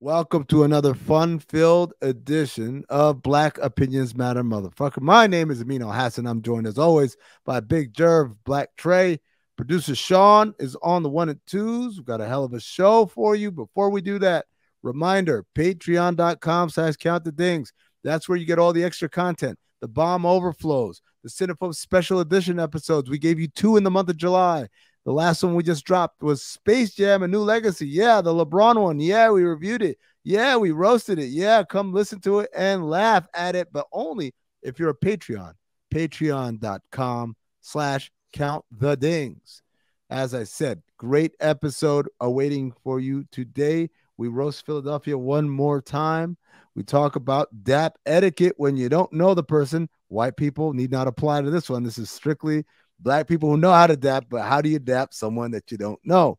Welcome to another fun-filled edition of Black Opinions Matter, motherfucker. My name is Amin Hassan. I'm joined as always by Big Jerv, Blk Tray. Producer Sean is on the 1 and 2s. We've got a hell of a show for you. Before we do that, reminder, patreon.com/countthedings. That's where you get all the extra content, the BOMM overflows, the Cinephobe special edition episodes. We gave you 2 in the month of July. The last one we just dropped was Space Jam: A New Legacy. Yeah, the LeBron one. Yeah, we reviewed it. Yeah, we roasted it. Yeah, come listen to it and laugh at it, but only if you're a Patreon. Patreon.com/countthedings. As I said, great episode awaiting for you today. We roast Philadelphia one more time. We talk about DAP etiquette when you don't know the person. White people need not apply to this one. This is strictly Black people who know how to dap, but how do you dap someone that you don't know?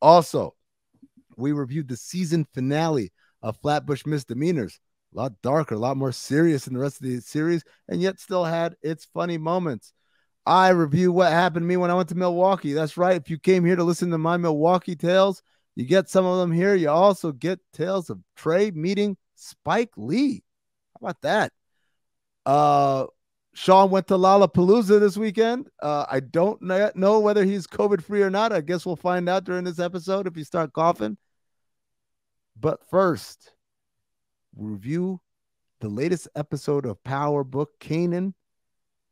Also, we reviewed the season finale of Flatbush Misdemeanors. A lot darker, a lot more serious than the rest of the series, and yet still had its funny moments. I review what happened to me when I went to Milwaukee. That's right. If you came here to listen to my Milwaukee tales, you get some of them here. You also get tales of Trey meeting Spike Lee. How about that? Sean went to Lollapalooza this weekend. I don't know whether he's COVID-free or not. I guess we'll find out during this episode if you start coughing. But first, we'll review the latest episode of Power Book Kanan,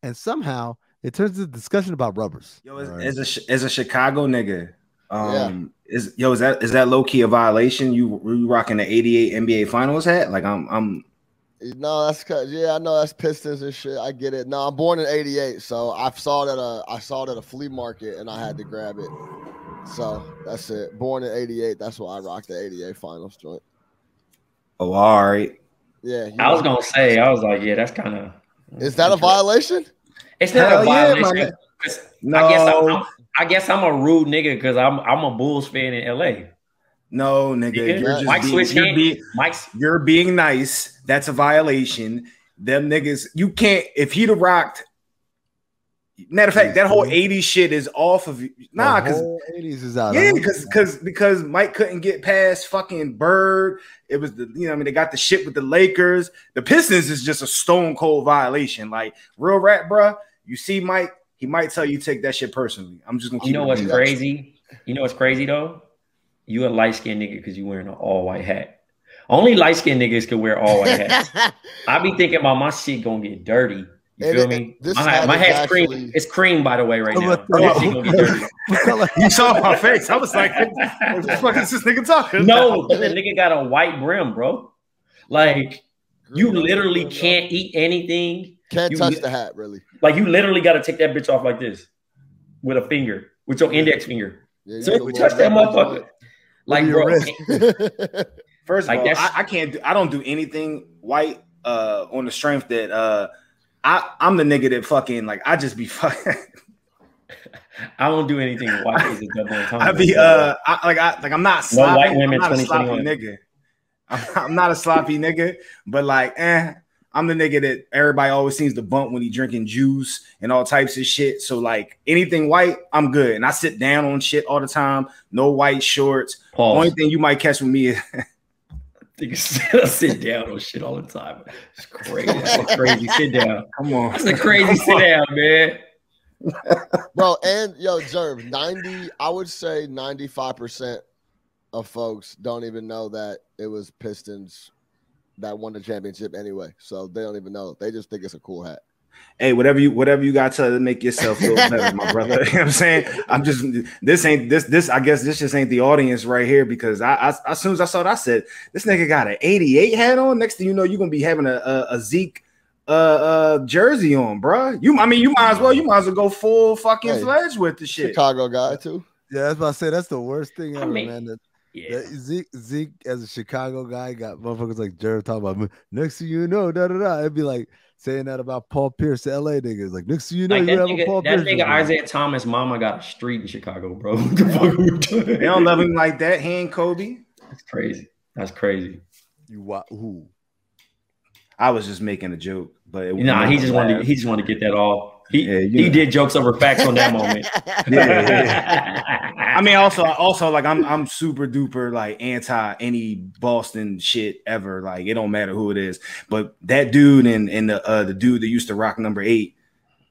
and somehow it turns into a discussion about rubbers. Yo, as a Chicago nigga, is that low key a violation? You rocking the '88 NBA Finals hat? Like I'm. No, that's cause I know that's Pistons and shit. I get it. No, I'm born in '88, so I saw it at a flea market and I had to grab it. So that's it. Born in '88. That's why I rocked the '88 Finals joint. Oh, all right. Yeah. I was gonna say, I was like, yeah, that's kind of. Is that a violation? It's not a violation. Yeah, no. I guess I'm a rude nigga because I'm a Bulls fan in LA. No, nigga, you're being nice. That's a violation. Them niggas, you can't. If he'd have rocked, matter of fact, that whole '80s shit is off of you. Nah, because '80s is out. Yeah, because Mike couldn't get past fucking Bird. It was they got the shit with the Lakers. The Pistons is just a stone cold violation. Like real rap, bro. You see Mike, he might tell you take that shit personally. I'm just gonna keep. You know what's crazy? You know what's crazy though? You a light-skinned nigga because you wearing an all-white hat. Only light-skinned niggas can wear all-white hats. I be thinking about my shit gonna get dirty. You feel me? My hat's cream. It's cream, by the way, right now. That shit gonna get dirty. You saw my face. I was like, what the fuck is this nigga talking No, but the nigga got a white brim, bro. Like, you literally can't eat anything. Can't touch the hat, really. Like, you literally got to take that bitch off like this with a finger, with your index finger. Yeah, so if you touch that motherfucker. Like, bro, first of all, I can't do. I don't do anything white on the strength that I'm the nigga that fucking like I just be fucking. I don't do anything white. I be I'm not sloppy. No white women. I'm not a sloppy nigga. I'm not a sloppy nigga, but like I'm the nigga that everybody always seems to bump when he drinking juice and all types of shit. So like anything white, I'm good. And I sit down on shit all the time. No white shorts. Pause. Only thing you might catch with me is I sit down on shit all the time. It's crazy. That's a crazy sit down. Come on. That's a crazy sit down, man. Bro, and yo, Jerv, I would say 95% of folks don't even know that it was Pistons that won the championship anyway, so they don't even know. They just think it's a cool hat. Hey, whatever you got to make yourself feel better, my brother. You know what I'm saying? I'm just this I guess this just ain't the audience right here because I as soon as I saw it, I said this nigga got an '88 hat on. Next thing you know, you're gonna be having a Zeke jersey on, bro. You might as well go full fucking fledged with the shit. Chicago guy too. Yeah, that's what I say. That's the worst thing ever, man. Yeah. Zeke as a Chicago guy got motherfuckers like Jerv talking about next thing you know, It'd be like saying that about Paul Pierce, the LA niggas. Like next thing you know, like you have a Paul Pierce. That nigga Isaiah Thomas, mama got a street in Chicago, bro. What the fuck are we doing? They don't love him like that. He ain't Kobe. That's crazy. That's crazy. Who? I was just making a joke, but he just wanted to get that off. He did jokes over facts on that moment. I mean, also, like I'm super duper like anti any Boston shit ever. Like it don't matter who it is, but that dude and the dude that used to rock number 8,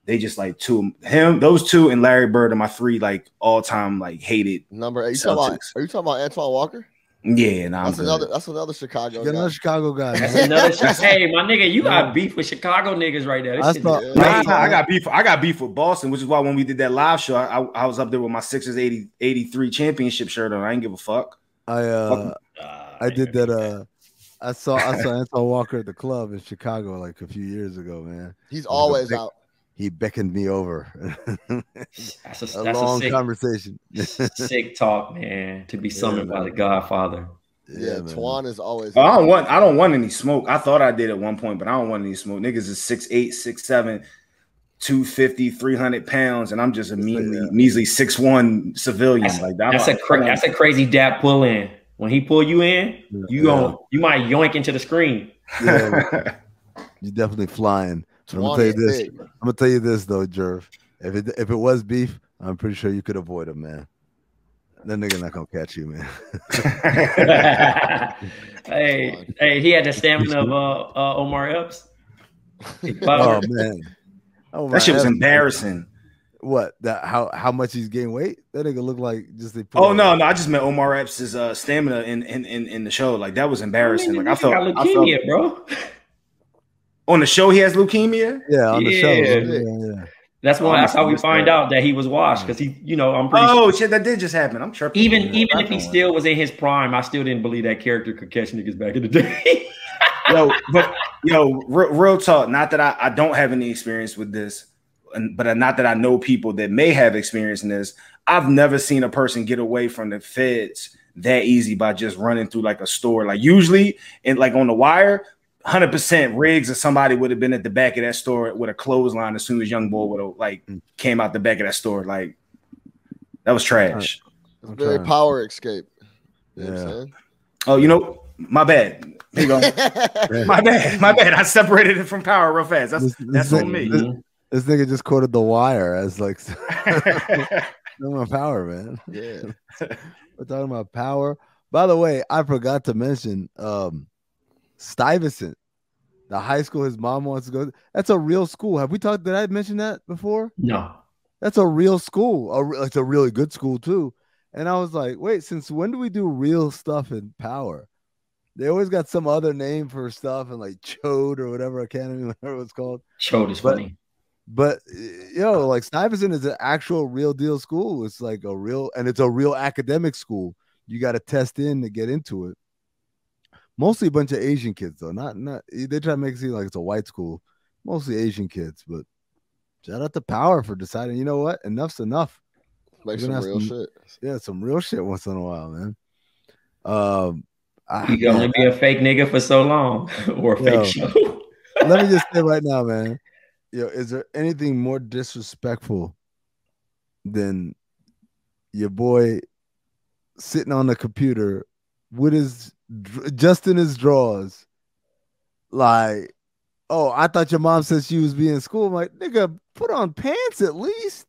they just like those two and Larry Bird are my 3 like all time like hated number 8. are You talking about Antoine Walker? Yeah, that's another Chicago guy. Another Chicago guy. Hey, my nigga, you got beef with Chicago niggas right there. I got beef with Boston, which is why when we did that live show, I was up there with my Sixers 83 championship shirt on. I didn't give a fuck. I did that. I saw Antoine Walker at the club in Chicago like a few years ago, man. He's always out. He beckoned me over. That's a long conversation. Sick talk, man. To be summoned by the Godfather. Yeah, Twan is always. I don't want any smoke. I thought I did at one point, but I don't want any smoke. Niggas is 6'8", 6'7", 250, 300 pounds, and I'm just a measly 6'1" civilian. That's a crazy dap pull in. When he pull you in, you might yoink into the screen. Yeah, you're definitely flying. I'm gonna tell you this though, Jerv. If it was beef, I'm pretty sure you could avoid him, man. That nigga not gonna catch you, man. hey, he had the stamina of Omar Epps. Oh man, that shit was embarrassing. What? How much he's gained weight? That nigga looked like just. No, I just meant Omar Epps' stamina in the show. Like that was embarrassing. Like I felt leukemia, bro. On the show, he has leukemia. Yeah, on the show. Yeah. That's how we find out that he was washed because he, I'm pretty. Oh shit, that did just happen. I'm tripping. Even if he still was in his prime, I still didn't believe that character could catch niggas back in the day. real talk. Not that I don't have any experience with this, but not that I know people that may have experience in this. I've never seen a person get away from the feds that easy by just running through like a store. Like usually, like on The Wire. 100% Riggs or somebody would have been at the back of that store with a clothesline as soon as Young Boy would have like came out the back of that store. Like that was trash. It's very power escape. You know what I'm saying? Oh, my bad. Here you go. my bad. I separated it from power real fast. That's on me. This nigga just quoted The Wire as like my power, man. Yeah. We're talking about power. By the way, I forgot to mention Stuyvesant, the high school his mom wants to go to. That's a real school. Have we talked? Did I mention that before? No. That's a real school. It's a really good school too. And I was like, wait, since when do we do real stuff in power? They always got some other name for stuff and like Chode or whatever academy, whatever it's called. Chode is funny. But like Stuyvesant is an actual real deal school. It's like it's a real academic school. You got to test in to get into it. Mostly a bunch of Asian kids, though. Not they try to make it seem like it's a white school. Mostly Asian kids, but shout out to Power for deciding, you know what? Enough's enough. Like some real shit. Yeah, some real shit once in a while, man. You can only be a fake nigga for so long or a fake show. Let me just say right now, man. Is there anything more disrespectful than your boy sitting on the computer with his just in his drawers, like, oh, I thought your mom said she was being in school. I'm like, nigga, put on pants at least.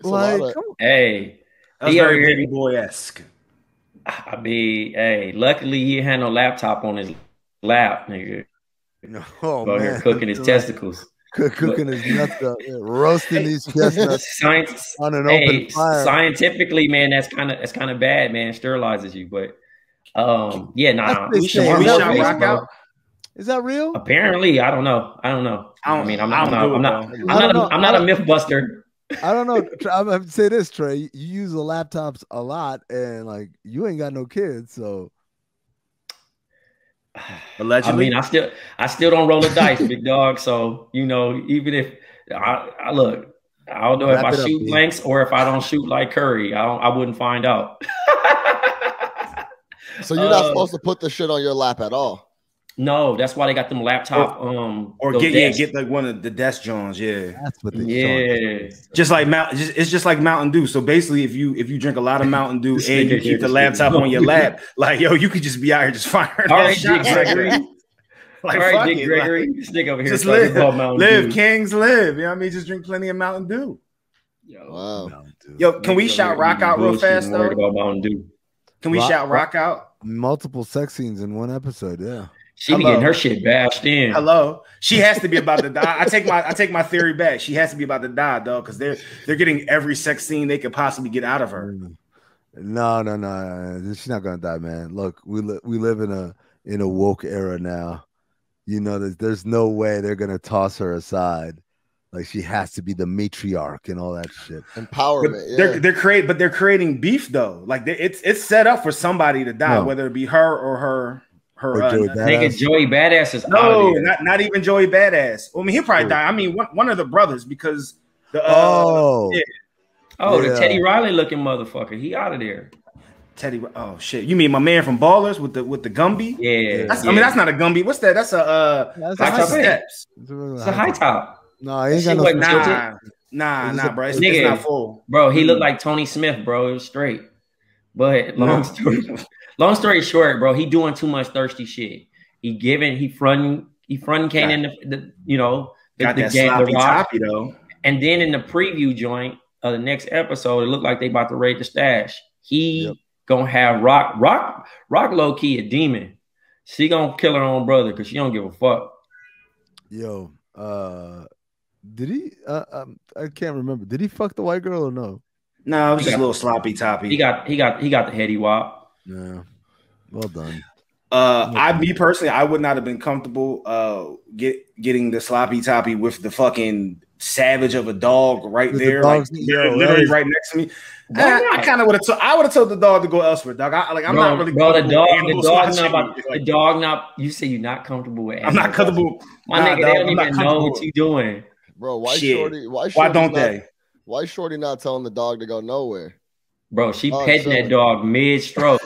Like, hey, that's very baby boy-esque. I mean, hey, luckily he had no laptop on his lap, nigga. Oh, man. Here cooking his testicles. Cooking his nuts up, roasting these chestnuts on an open fire. Scientifically, man, that's kind of bad, man. Sterilizes you, but Is that real? Apparently, I don't know. I mean, I'm not a myth buster. I don't know. I'm gonna say this, Trey. You use the laptops a lot, and like you ain't got no kids, so. Allegedly. I mean, I still don't roll the dice, big dog. So even if I look, I don't know if I shoot blanks or if I don't shoot like Curry. I wouldn't find out. So you're not supposed to put the shit on your lap at all. No, that's why they got them laptop or get like one of the desk Johns. Yeah, that's what they just like it's just like Mountain Dew. So basically, if you drink a lot of Mountain Dew and you keep the laptop on your lap, like you could just be out here just firing. All right, Gregory. Like, all right, fuck Dick it, Gregory, like, this nigga over here just talking about live, Mountain live, Dew. kings live. You know what I mean? Just drink plenty of Mountain Dew. Yo, Wow. Yo, can we niggas over shout here Rock eating out real bullshit and fast worried though? about Mountain Dew. Can we shout Rock out? Multiple sex scenes in one episode. Yeah. She be getting her shit bashed in. Hello, she has to be about to die. I take my theory back. She has to be about to die, though, because they're getting every sex scene they could possibly get out of her. No. She's not gonna die, man. Look, we live in a woke era now. You know, there's no way they're gonna toss her aside. Like, she has to be the matriarch and all that shit. Empowerment. They're creating beef though. Like, it's set up for somebody to die, whether it be her or her. Nigga, Joey Badass is no, not even Joey Badass. I mean, he'll probably die. I mean, one of the brothers, because the the Teddy Riley looking motherfucker, he out of there. Teddy, oh shit, you mean my man from Ballers with the Gumby? Yeah, I mean, that's not a Gumby. What's that? That's a high top steps. It's a high top. No, he ain't got no. Nah, bro. It's not full, bro. He looked like Tony Smith, bro. It was straight. But long story short, bro, he doing too much thirsty shit. He fronting Kanan, the sloppy toppy though. And then in the preview joint of the next episode, it looked like they about to raid the stash. He gonna have Rock low key a demon. She gonna kill her own brother because she don't give a fuck. Yo, did he? I can't remember. Did he fuck the white girl or no? No, it was just a little sloppy toppy. He got the heady wop. Yeah, well done. Me personally, I would not have been comfortable getting the sloppy toppy with the fucking savage of a dog right there, literally right next to me. I kind of would have told the dog to go elsewhere, dog. I'm not really. Bro, the dog not. You say you're not comfortable with. I'm not comfortable. My nigga, they don't even know what you doing, bro. Why don't they? Why Shorty not telling the dog to go nowhere? Bro, she petting that dog mid-stroke.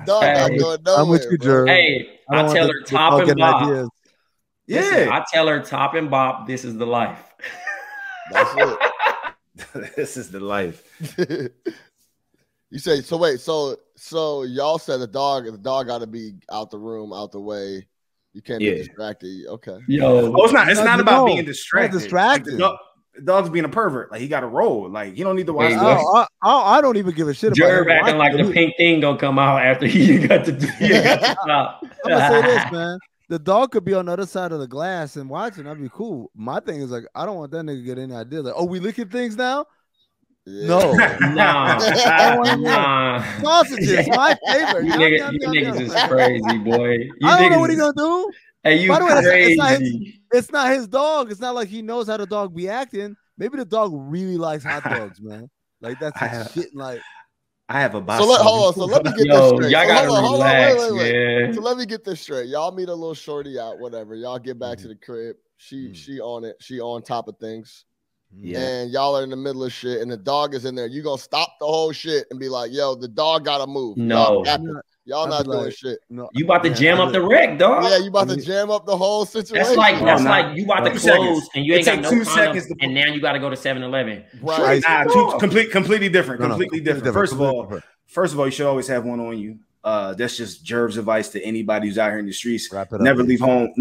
Dog not going nowhere. I'm with you, Jerv. Hey, I tell her top and bop. Yeah. Listen, I tell her top and bop, this is the life. That's it. This is the life. You say, so wait, so y'all said the dog got to be out the room, out the way. You can't be distracted. Okay. Yo, it's not about being distracted. The dog's being a pervert. Like, he got to roll. Like, he don't need to watch. I don't even give a shit about Jerv acting like the pink thing gonna come out after he got to stop. I'm gonna say this, man. The dog could be on the other side of the glass and watching. That'd be cool. My thing is, like, I don't want that nigga to get any idea. Like, oh, we licking things now? Yeah. No. Nah. Sausages, my favorite. You niggas is crazy, boy. I don't know what he gonna do. Hey, you crazy. It's not his dog. It's not like he knows how the dog be acting. Maybe the dog really likes hot dogs, man. Like, that's shit. Like, I have a box. So let me get this straight. Y'all gotta relax, man. So let me get this straight. Y'all meet a little shorty out, whatever. Y'all get back to the crib. She on it. She on top of things. Yeah. And y'all are in the middle of shit, and the dog is in there. You gonna stop the whole shit and be like, "Yo, the dog gotta move." No, y'all not doing shit. No, you about to jam up the wreck, dog. Yeah, you about to jam up the whole situation. That's like you about to close and you ain't got no 2 seconds, and now you got to go to 7-Eleven. Right? Completely different. Completely different. First of all, you should always have one on you. That's just Jerv's advice to anybody who's out here in the streets. Never leave home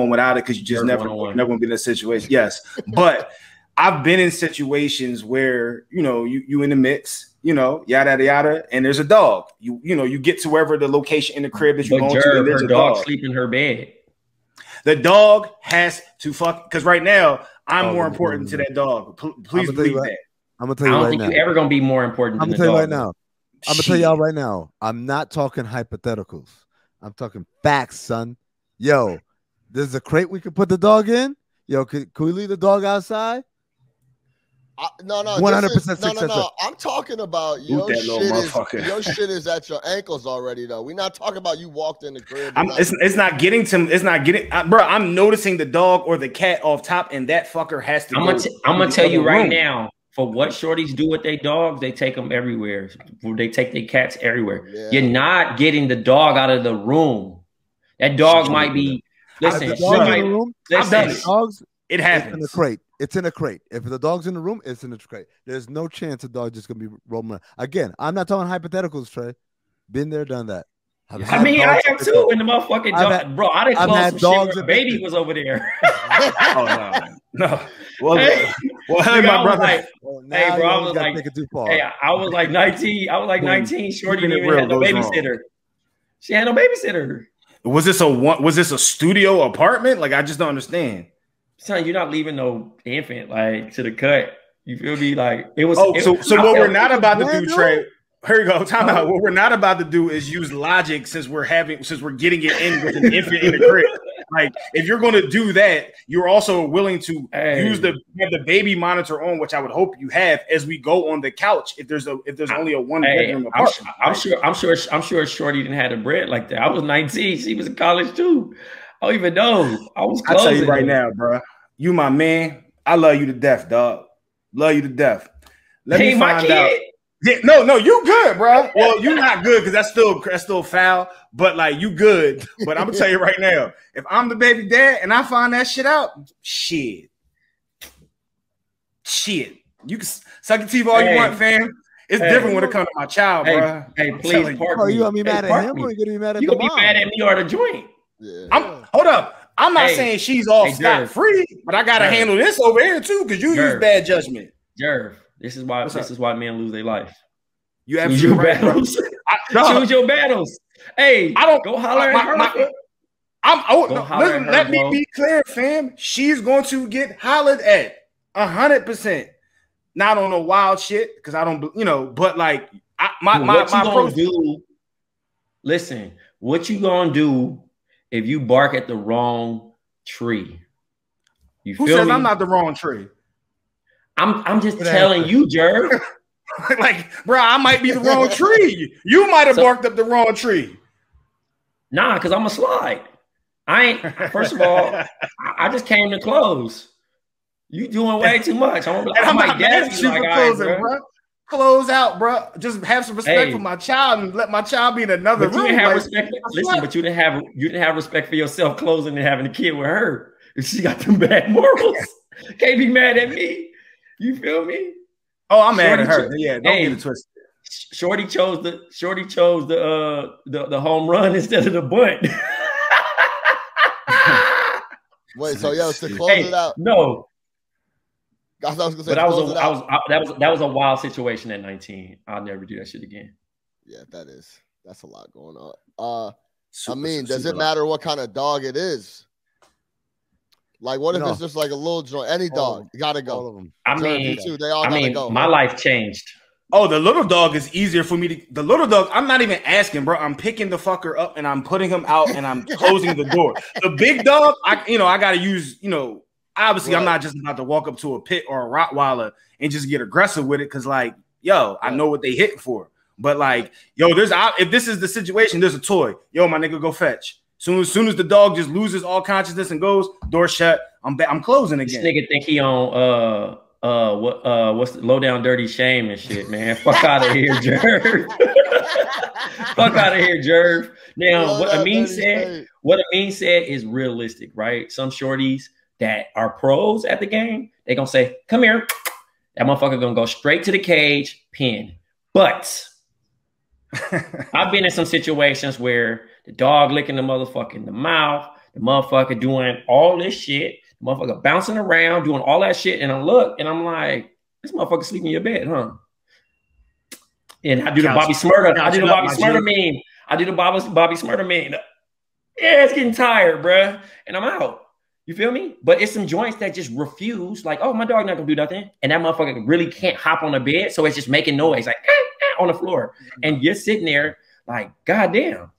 without it, because you just never gonna be in a situation. Yes, but I've been in situations where, you in the mix, yada, yada, yada, and there's a dog. You get to wherever the location in the crib that you're going to, and there's a dog sleep in her bed. The dog has to fuck, because right now I'm more important to that dog. Please believe that. I'm gonna tell you right now. I don't think you're ever gonna be more important. I'm gonna tell you right now. I'm gonna tell y'all right now. I'm not talking hypotheticals. I'm talking facts, son. Yo, there's a crate we could put the dog in. Yo, can we leave the dog outside? No, 100%. No. I'm talking about your shit is at your ankles already, though. We're not talking about you walked in the crib. It's not getting, bro. I'm noticing the dog or the cat off top, and that fucker has to. I'm gonna tell you right now. For what shorties do with their dogs, they take them everywhere. They take their cats everywhere. Yeah. You're not getting the dog out of the room. That dog might be. Listen, dogs. It happens. It's in a crate. It's in a crate. If the dog's in the room, it's in a crate. There's no chance the dog's just gonna be roaming around. Again, I'm not talking hypotheticals, Trey. Been there, done that. I mean, I have too. And the motherfucking dog, bro, I didn't close some shit where a baby was over there. Oh no. Well, hey, my brother. Like, hey, bro, I was like, hey, I was like 19. I was like 19. Shorty didn't even have no babysitter. Wrong. She had no babysitter. Was this a studio apartment? Like, I just don't understand. Son, you're not leaving no infant like to the cut. You feel me? Like it was. So what we're not about to do, Trey. Here you go. Time out. What we're not about to do is use logic since we're getting it in with an infant in the crib. Like, if you're going to do that, you're also willing to have the baby monitor on, which I would hope you have as we go on the couch. If there's only a one bedroom apartment, I'm sure Shorty didn't have the bread like that. I was 19. She was in college too. I don't even know. I was closing. I tell you right now, bro. You my man. I love you to death, dog. Love you to death. Let me find out. Yeah, no, you good, bro. Well, you not good because that's still foul. But like, you good. But I'm gonna tell you right now, if I'm the baby dad and I find that shit out, shit. You can suck your teeth all you want, fam. It's different when it comes to my child, bro. Hey, please, are you gonna be mad at him or you gonna be mad at the mom? You gonna be mad at me or the joint? Yeah. Hold up. I'm not saying she's all scot free, but I gotta handle this over here too because you use bad judgment. Jerv. This is why men lose their life. You have your battles. Choose your battles. Hey, I don't go holler at her. Let me be clear, fam. She's going to get hollered at 100%. Not on no wild shit because I don't, but like listen, what you gonna do if you bark at the wrong tree? Who says I'm not the wrong tree? I'm just telling you, Jerv. Like, bro, I might be the wrong tree. You might have barked up the wrong tree. Nah, because I'm a slide. First of all, I just came to close. You doing way too much. I'm like, dad's like, closing, bro. Close out, bro. Just have some respect for my child and let my child be in another room. You didn't have respect. Listen, but you didn't have respect for yourself closing and having a kid with her. If she got them bad morals, can't be mad at me. You feel me? Oh, I'm mad at her. Yeah, don't get it twisted. Shorty chose the home run instead of the bunt. Wait, so to close it out. No. I was gonna say, that was a wild situation at 19. I'll never do that shit again. Yeah, that's a lot going on. I mean, does it matter what kind of dog it is? Like, what if it's just like a little joint? Any dog, you gotta go. All of them. I mean, gotta go. My life changed. Oh, the little dog is easier for me to. The little dog, I'm not even asking, bro. I'm picking the fucker up and I'm putting him out and I'm closing the door. The big dog, I gotta use. Obviously, right. I'm not just about to walk up to a pit or a Rottweiler and just get aggressive with it because, like, I know what they hitting for. But like, if this is the situation, there's a toy. Yo, my nigga, go fetch. Soon as the dog just loses all consciousness and goes, door shut, I'm closing again. This nigga think he on what's the low down dirty shame and shit, man. Fuck out of here, Jerv. Fuck out of here, Jerv. Now, what Amin said is realistic, right? Some shorties that are pros at the game, they gonna say, come here. That motherfucker gonna go straight to the cage, pin. But I've been in some situations where the dog licking the motherfucker in the mouth, the motherfucker doing all this shit, the motherfucker bouncing around, doing all that shit, and I'm like, this motherfucker sleeping in your bed, huh? And I do the Bobby Smurda. I do the Bobby Smurda meme. I do the Bobby Smurda meme. Yeah, it's getting tired, bruh. And I'm out. You feel me? But it's some joints that just refuse, like, oh, my dog not gonna do nothing. And that motherfucker really can't hop on the bed, so it's just making noise, like, on the floor. And you're sitting there like, goddamn.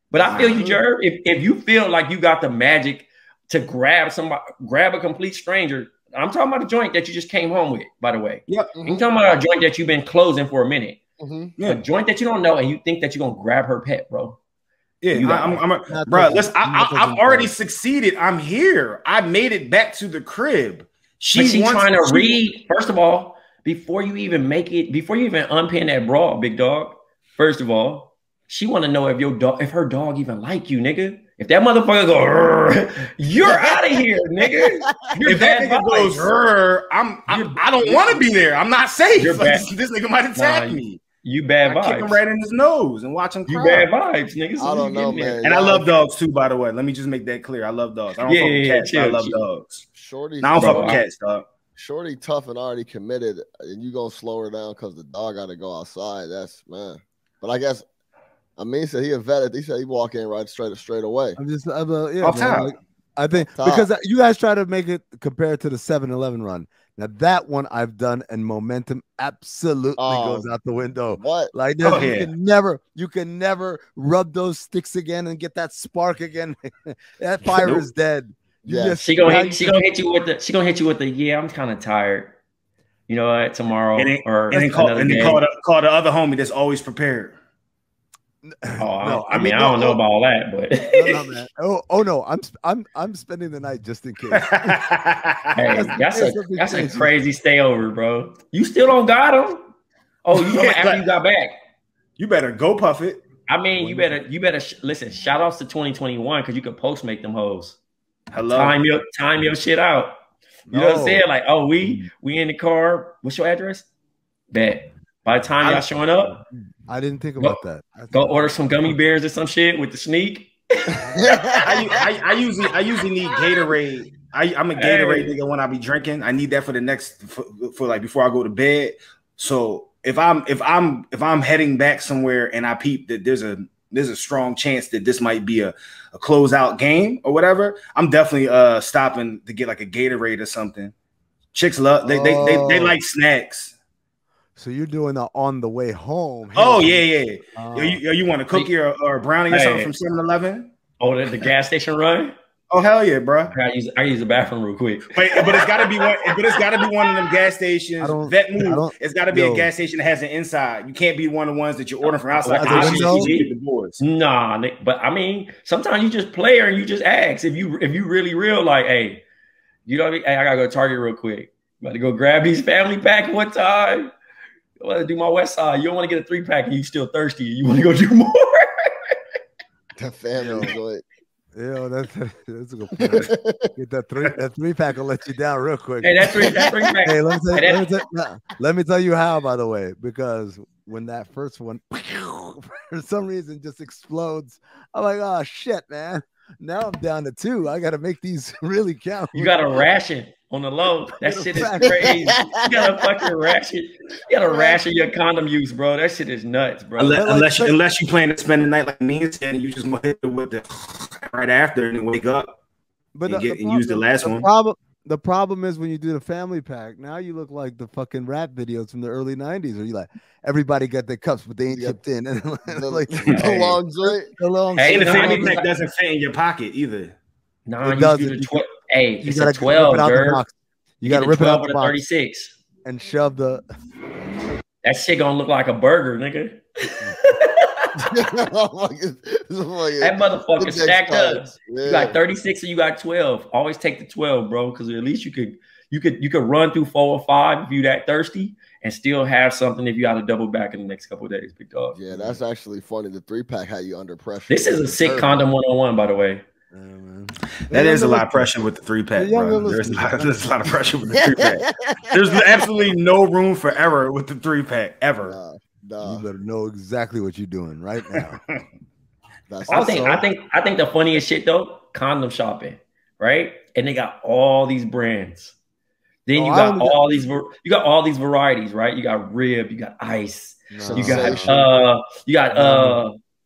But I feel you, Jerv. If you feel like you got the magic to grab a complete stranger, I'm talking about a joint that you just came home with, by the way. Yep. I'm talking about a joint that you've been closing for a minute. Mm-hmm. A joint that you don't know and you think that you're gonna grab her pet, bro. Yeah, bro. Listen, I've already succeeded. I'm here. I made it back to the crib. She's trying to read. First of all, before you even unpin that bra, big dog. First of all, she want to know if her dog even like you, nigga. If that motherfucker go, you're out of here, nigga. If that nigga goes, I don't want to be there. I'm not safe. This nigga might attack me. You bad I kick him vibes. right in his nose and watch him You cry. bad vibes, nigga. I don't know, man. And I love dogs too, by the way. Let me just make that clear. I love dogs. I don't fuck with cats, but I love dogs. Shorty, I don't fuck with cats, dog. Shorty tough and already committed, and you gonna slow her down because the dog got to go outside. That's man. But I guess Amin said he a vet. He said he walk in right straight away. I'm yeah, Off man, top. like, I think because you guys try to make it compared to the 7-Eleven run. Now that one I've done, and momentum absolutely goes out the window. What? Like you can never rub those sticks again and get that spark again. That fire is dead. She gonna hit you with the yeah, I'm kind of tired. You know what? Tomorrow and then call the other homie that's always prepared. Oh, I don't know about all that, but no, man. No, I'm spending the night just in case. Hey, that's a crazy stayover, bro. You still don't got him? Oh, you after you got back? You better go puff it. I mean, you better listen. Shout outs to 2021 because you could post make them hoes. Hello, time your shit out. You know what I'm saying? Like, oh, we in the car. What's your address? Bet. By the time y'all showing up, I didn't think about that. Go order some gummy bears or some shit with the sneak. I usually need Gatorade. I'm a Gatorade nigga when I be drinking. I need that for the next for like before I go to bed. So if I'm heading back somewhere and I peep that there's a strong chance that this might be a closeout game or whatever, I'm definitely stopping to get like a Gatorade or something. Chicks love they like snacks. So you're doing that on the way home. Oh, yeah. You want a cookie or a brownie or something from 7-Eleven? Oh, the gas station run? Oh, hell yeah, bro. I use the bathroom real quick. But it's gotta be one. But it's gotta be one of them gas stations. It's gotta be a gas station that has an inside. You can't be one of the ones that you're ordering from outside. Nah, but I mean, sometimes you just play her and you just ask. If you really real, like, hey, you know what I mean? Hey, I gotta go to Target real quick. About to go grab these family pack one time. I want to do my West Side. You don't want to get a 3-pack and you still thirsty. You want to go do more. The family joint. Yeah, that's a good point. Get that 3-pack will let you down real quick. Hey, that 3-pack. Hey, let me tell you how, by the way, because when that first one for some reason just explodes, I'm like, oh shit, man. Now I'm down to 2. I got to make these really count. You got to ration on the low. That shit is crazy. You got to fucking ration. You got to ration your condom use, bro. That shit is nuts, bro. Unless you plan to spend the night like me and you just hit it with the right after and then wake up and use the last one. The problem is when you do the family pack, now you look like the fucking rap videos from the early 90s where you like everybody got their cups, but they ain't chipped in. And like the long joint. Hey, the family pack doesn't fit in your pocket either. No, it doesn't. Hey, it's a 12, girl. You got to rip it out the box. 36 and shove the. That shit gonna look like a burger, nigga. That motherfucker stacked up. Yeah. You got 36 and you got 12. Always take the 12, bro, because at least you could run through 4 or 5 if you that thirsty and still have something if you got to double back in the next couple of days, big dog. Yeah, that's actually funny. The 3-pack had you under pressure. This is a sick condom 101, by the way. That is a lot of pressure with the 3-pack, bro. There's a lot of pressure with the 3-pack. There's absolutely no room for error with the 3-pack ever. You better know exactly what you're doing right now. I think the funniest shit though, condom shopping, right? And they got all these brands. Then you got all these varieties, right? You got rib, you got ice, you got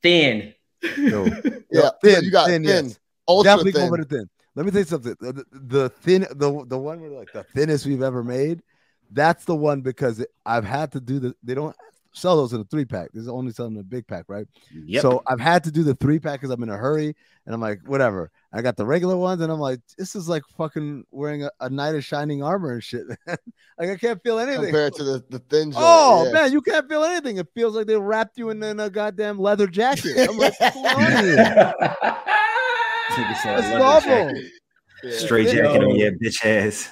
thin. Yeah, thin. You got thin. Yes. Ultra thin. Over the thin. Let me tell you something. The thin, the one where like the thinnest we've ever made. That's the one because I've had to do they don't sell those in a 3-pack. There's only selling in a big pack, right? Yep. So I've had to do the 3-pack because I'm in a hurry, and I'm like, whatever. I got the regular ones, and I'm like, this is like fucking wearing a knight of shining armor and shit. Like I can't feel anything compared to the thin. Man, you can't feel anything. It feels like they wrapped you in a goddamn leather jacket. I'm like, what's going on here? It's awful. Straight jacket on your bitch ass.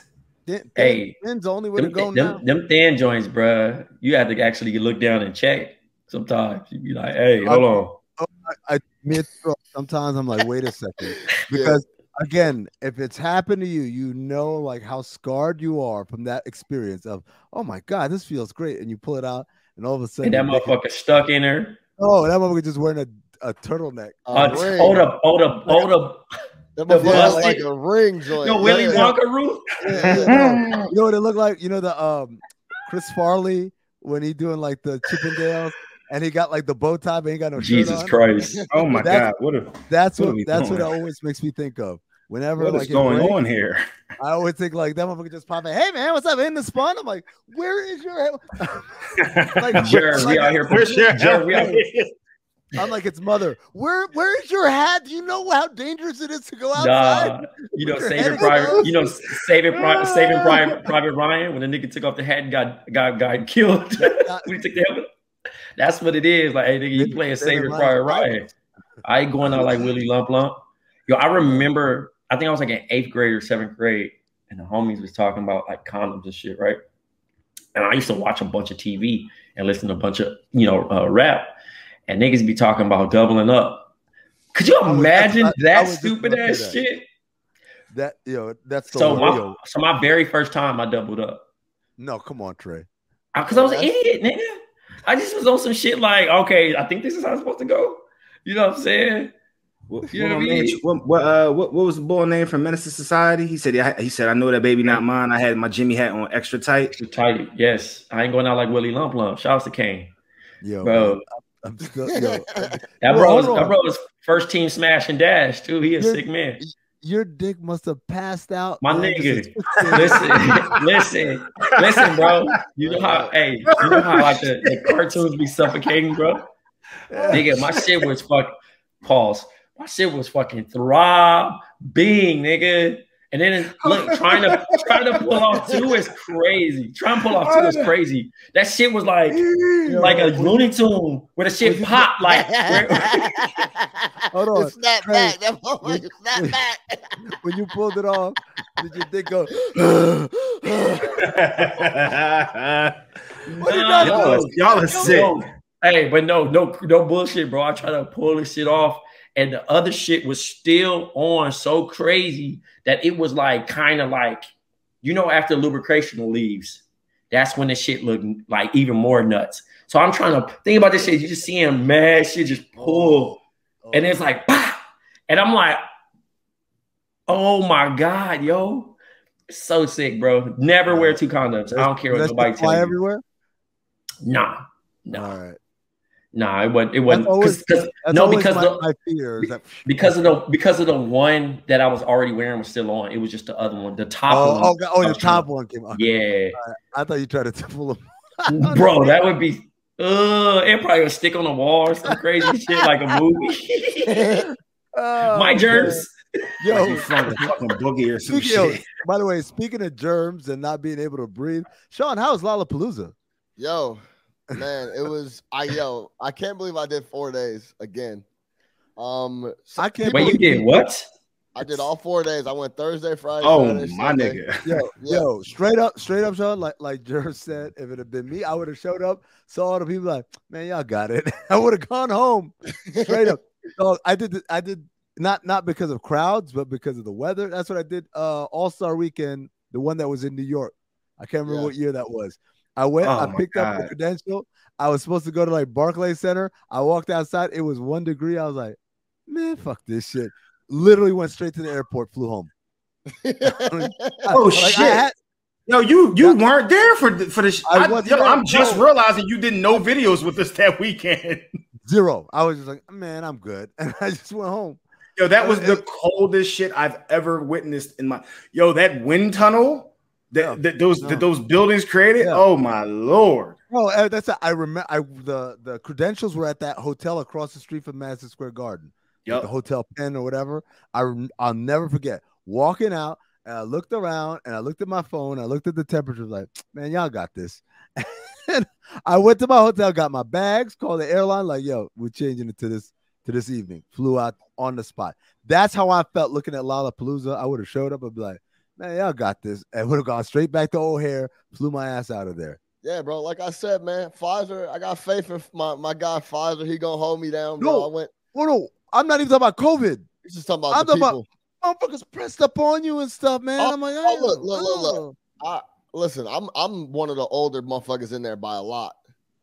Hey, thin's only way to go now. Them thin joints, bro. You have to actually look down and check. Sometimes you be like, "Hey, hold on." Sometimes I'm like, "Wait a second," because again, if it's happened to you, you know, like how scarred you are from that experience of, "Oh my god, this feels great," and you pull it out, and all of a sudden, and that motherfucker stuck in her. Oh, that motherfucker just wearing a turtleneck. Hold up. That motherfucker like a ring joint. No, Willy Wonka roof. You know what it looked like? You know the Chris Farley when he doing like the Chippendales, and he got like the bow tie, but he ain't got no Jesus shirt on. Christ! Oh my God! That's what it always makes me think of. Whenever what is going on here? I always think like that motherfucker just popping. Hey man, what's up? In the spawn? I'm like, where is your like Jerv, we out here. Jerv, we out here. I'm like, it's mother. Where's your hat? Do you know how dangerous it is to go outside? Nah, you know, Saving Private Ryan when the nigga took off the hat and got killed when he took the helmet. That's what it is. Like, hey nigga, you playing Saving Private Ryan. I ain't going out like Willie Lump Lump. Yo, I remember, I think I was like in 8th grade or 7th grade, and the homies was talking about like condoms and shit, right? And I used to watch a bunch of TV and listen to a bunch of, rap. And niggas be talking about doubling up. Could you imagine that stupid ass shit? That's so my very first time I doubled up. No, come on, Trey. Because I was an idiot, nigga. I just was on some shit like, okay, I think this is how it's supposed to go. You know what I'm saying? What was the boy name from Menace to Society? He said, I know that baby not mine. I had my Jimmy hat on extra tight. Extra tight, yes. I ain't going out like Willie Lump Lump. Shout out to Kane. Yo, bro. I'm still, that bro was first team smash and dash too. He a sick man. Your dick must have passed out. My nigga. listen, bro. You know how like the cartoons be suffocating, bro? Nigga, my shit was my shit was fucking throbbing, nigga. And then look, trying to pull off 2 is crazy. Trying to pull off 2 is crazy. That shit was like a Looney Tune where the shit popped like. Hold on. Snap back. That moment, snap back. When you pulled it off, did your dick go? Y'all are sick. Hey, but no bullshit, bro. I tried to pull this shit off, and the other shit was still on so crazy that it was like kind of like, after lubrication leaves, that's when the shit looked like even more nuts. So I'm trying to think about this shit. You just seeing mad shit just pull, and it's like, bah! And I'm like, oh my God, yo, it's so sick, bro. Never wear 2 condoms. I don't care what nobody tells you. Everywhere? Nah. All right. Nah, it wasn't. Because of the one that I was already wearing was still on. It was just the other one. The top one. The top one came out. Yeah. I thought you tried to pull them. Bro, that would be it probably would stick on the wall or some crazy shit like a movie. My germs. Yo, fucking boogie or some shit. By the way, speaking of germs and not being able to breathe, Sean, how was Lollapalooza? Yo. Man, it was I can't believe I did 4 days again. I can't. Wait, you did what? I did all 4 days. I went Thursday, Friday. Oh, Saturday, my Sunday. nigga. Yo, straight up, Sean. Like Jerv said, if it had been me, I would have showed up. Saw all the people like, man, y'all got it. I would have gone home. Straight up. So I did not because of crowds, but because of the weather. That's what I did. All-Star Weekend, the one that was in New York. I can't remember what year that was. I went, I picked up the credential. I was supposed to go to like Barclays Center. I walked outside. It was 1 degree. I was like, man, fuck this shit. Literally went straight to the airport, flew home. Shit. Yo, you weren't there for the I'm just realizing you didn't know videos with us that weekend. 0. I was just like, man, I'm good. And I just went home. Yo, that was the coldest shit I've ever witnessed in my that wind tunnel. Those buildings created. Yeah. Oh my Lord! Oh, I remember. The credentials were at that hotel across the street from Madison Square Garden. Yep. The Hotel Penn or whatever. I'll never forget walking out. And I looked around and I looked at my phone. I looked at the temperature. Like, man, y'all got this. And I went to my hotel, got my bags, called the airline. Like, yo, we're changing it to this evening. Flew out on the spot. That's how I felt looking at Lollapalooza. I would have showed up and be like, man, y'all got this. And would have gone straight back to O'Hare, flew my ass out of there. Yeah, bro. Like I said, man, Pfizer, I got faith in my guy Pfizer. He gonna hold me down, bro. No, I'm not even talking about COVID. He's just talking about the people. Motherfuckers pressed up on you and stuff, man. I'm like, look. Listen, I'm one of the older motherfuckers in there by a lot.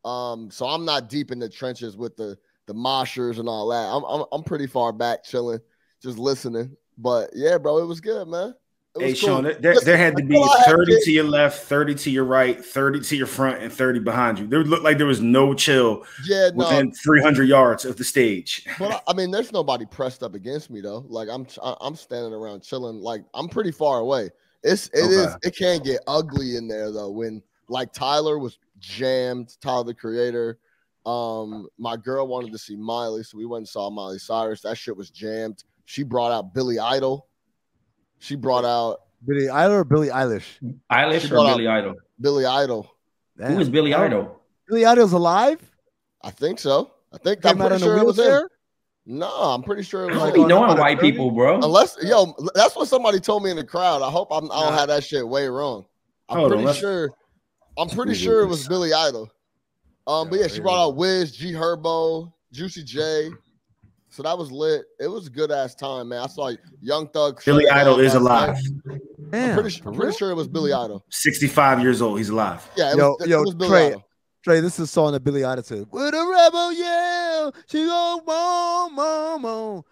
So I'm not deep in the trenches with the moshers and all that. I'm pretty far back chilling, just listening. But yeah, bro, it was good, man. Hey, Sean, there had to be 30 to your left, 30 to your right, 30 to your front, and 30 behind you. There looked like there was no chill within 300 yards of the stage. But I mean, there's nobody pressed up against me though. Like I'm standing around chilling. Like I'm pretty far away. It can get ugly in there though. When like Tyler was jammed, Tyler the Creator. My girl wanted to see Miley, so we went and saw Miley Cyrus. That shit was jammed. She brought out Billy Idol. She brought out Billy Idol or Billie Eilish? Eilish or Billy Idol? Billy Idol. Who is Billy Idol? Billy Idol's alive? I think so. I'm pretty sure it was him. No, I'm pretty sure it was him. I don't be knowing white people, bro. Unless, that's what somebody told me in the crowd. I hope I don't have that shit way wrong. I'm pretty sure it was Billy Idol. But yeah, she brought out Wiz, G Herbo, Juicy J. So that was lit. It was a good ass time, man. I saw Young Thug. Billy Idol is alive. I'm pretty sure it was Billy Idol. 65 years old. He's alive. Yeah, it was Billy Idol. Trey, this is a song that Billy Idol said. With a rebel yell, she goes boom, boom, boom.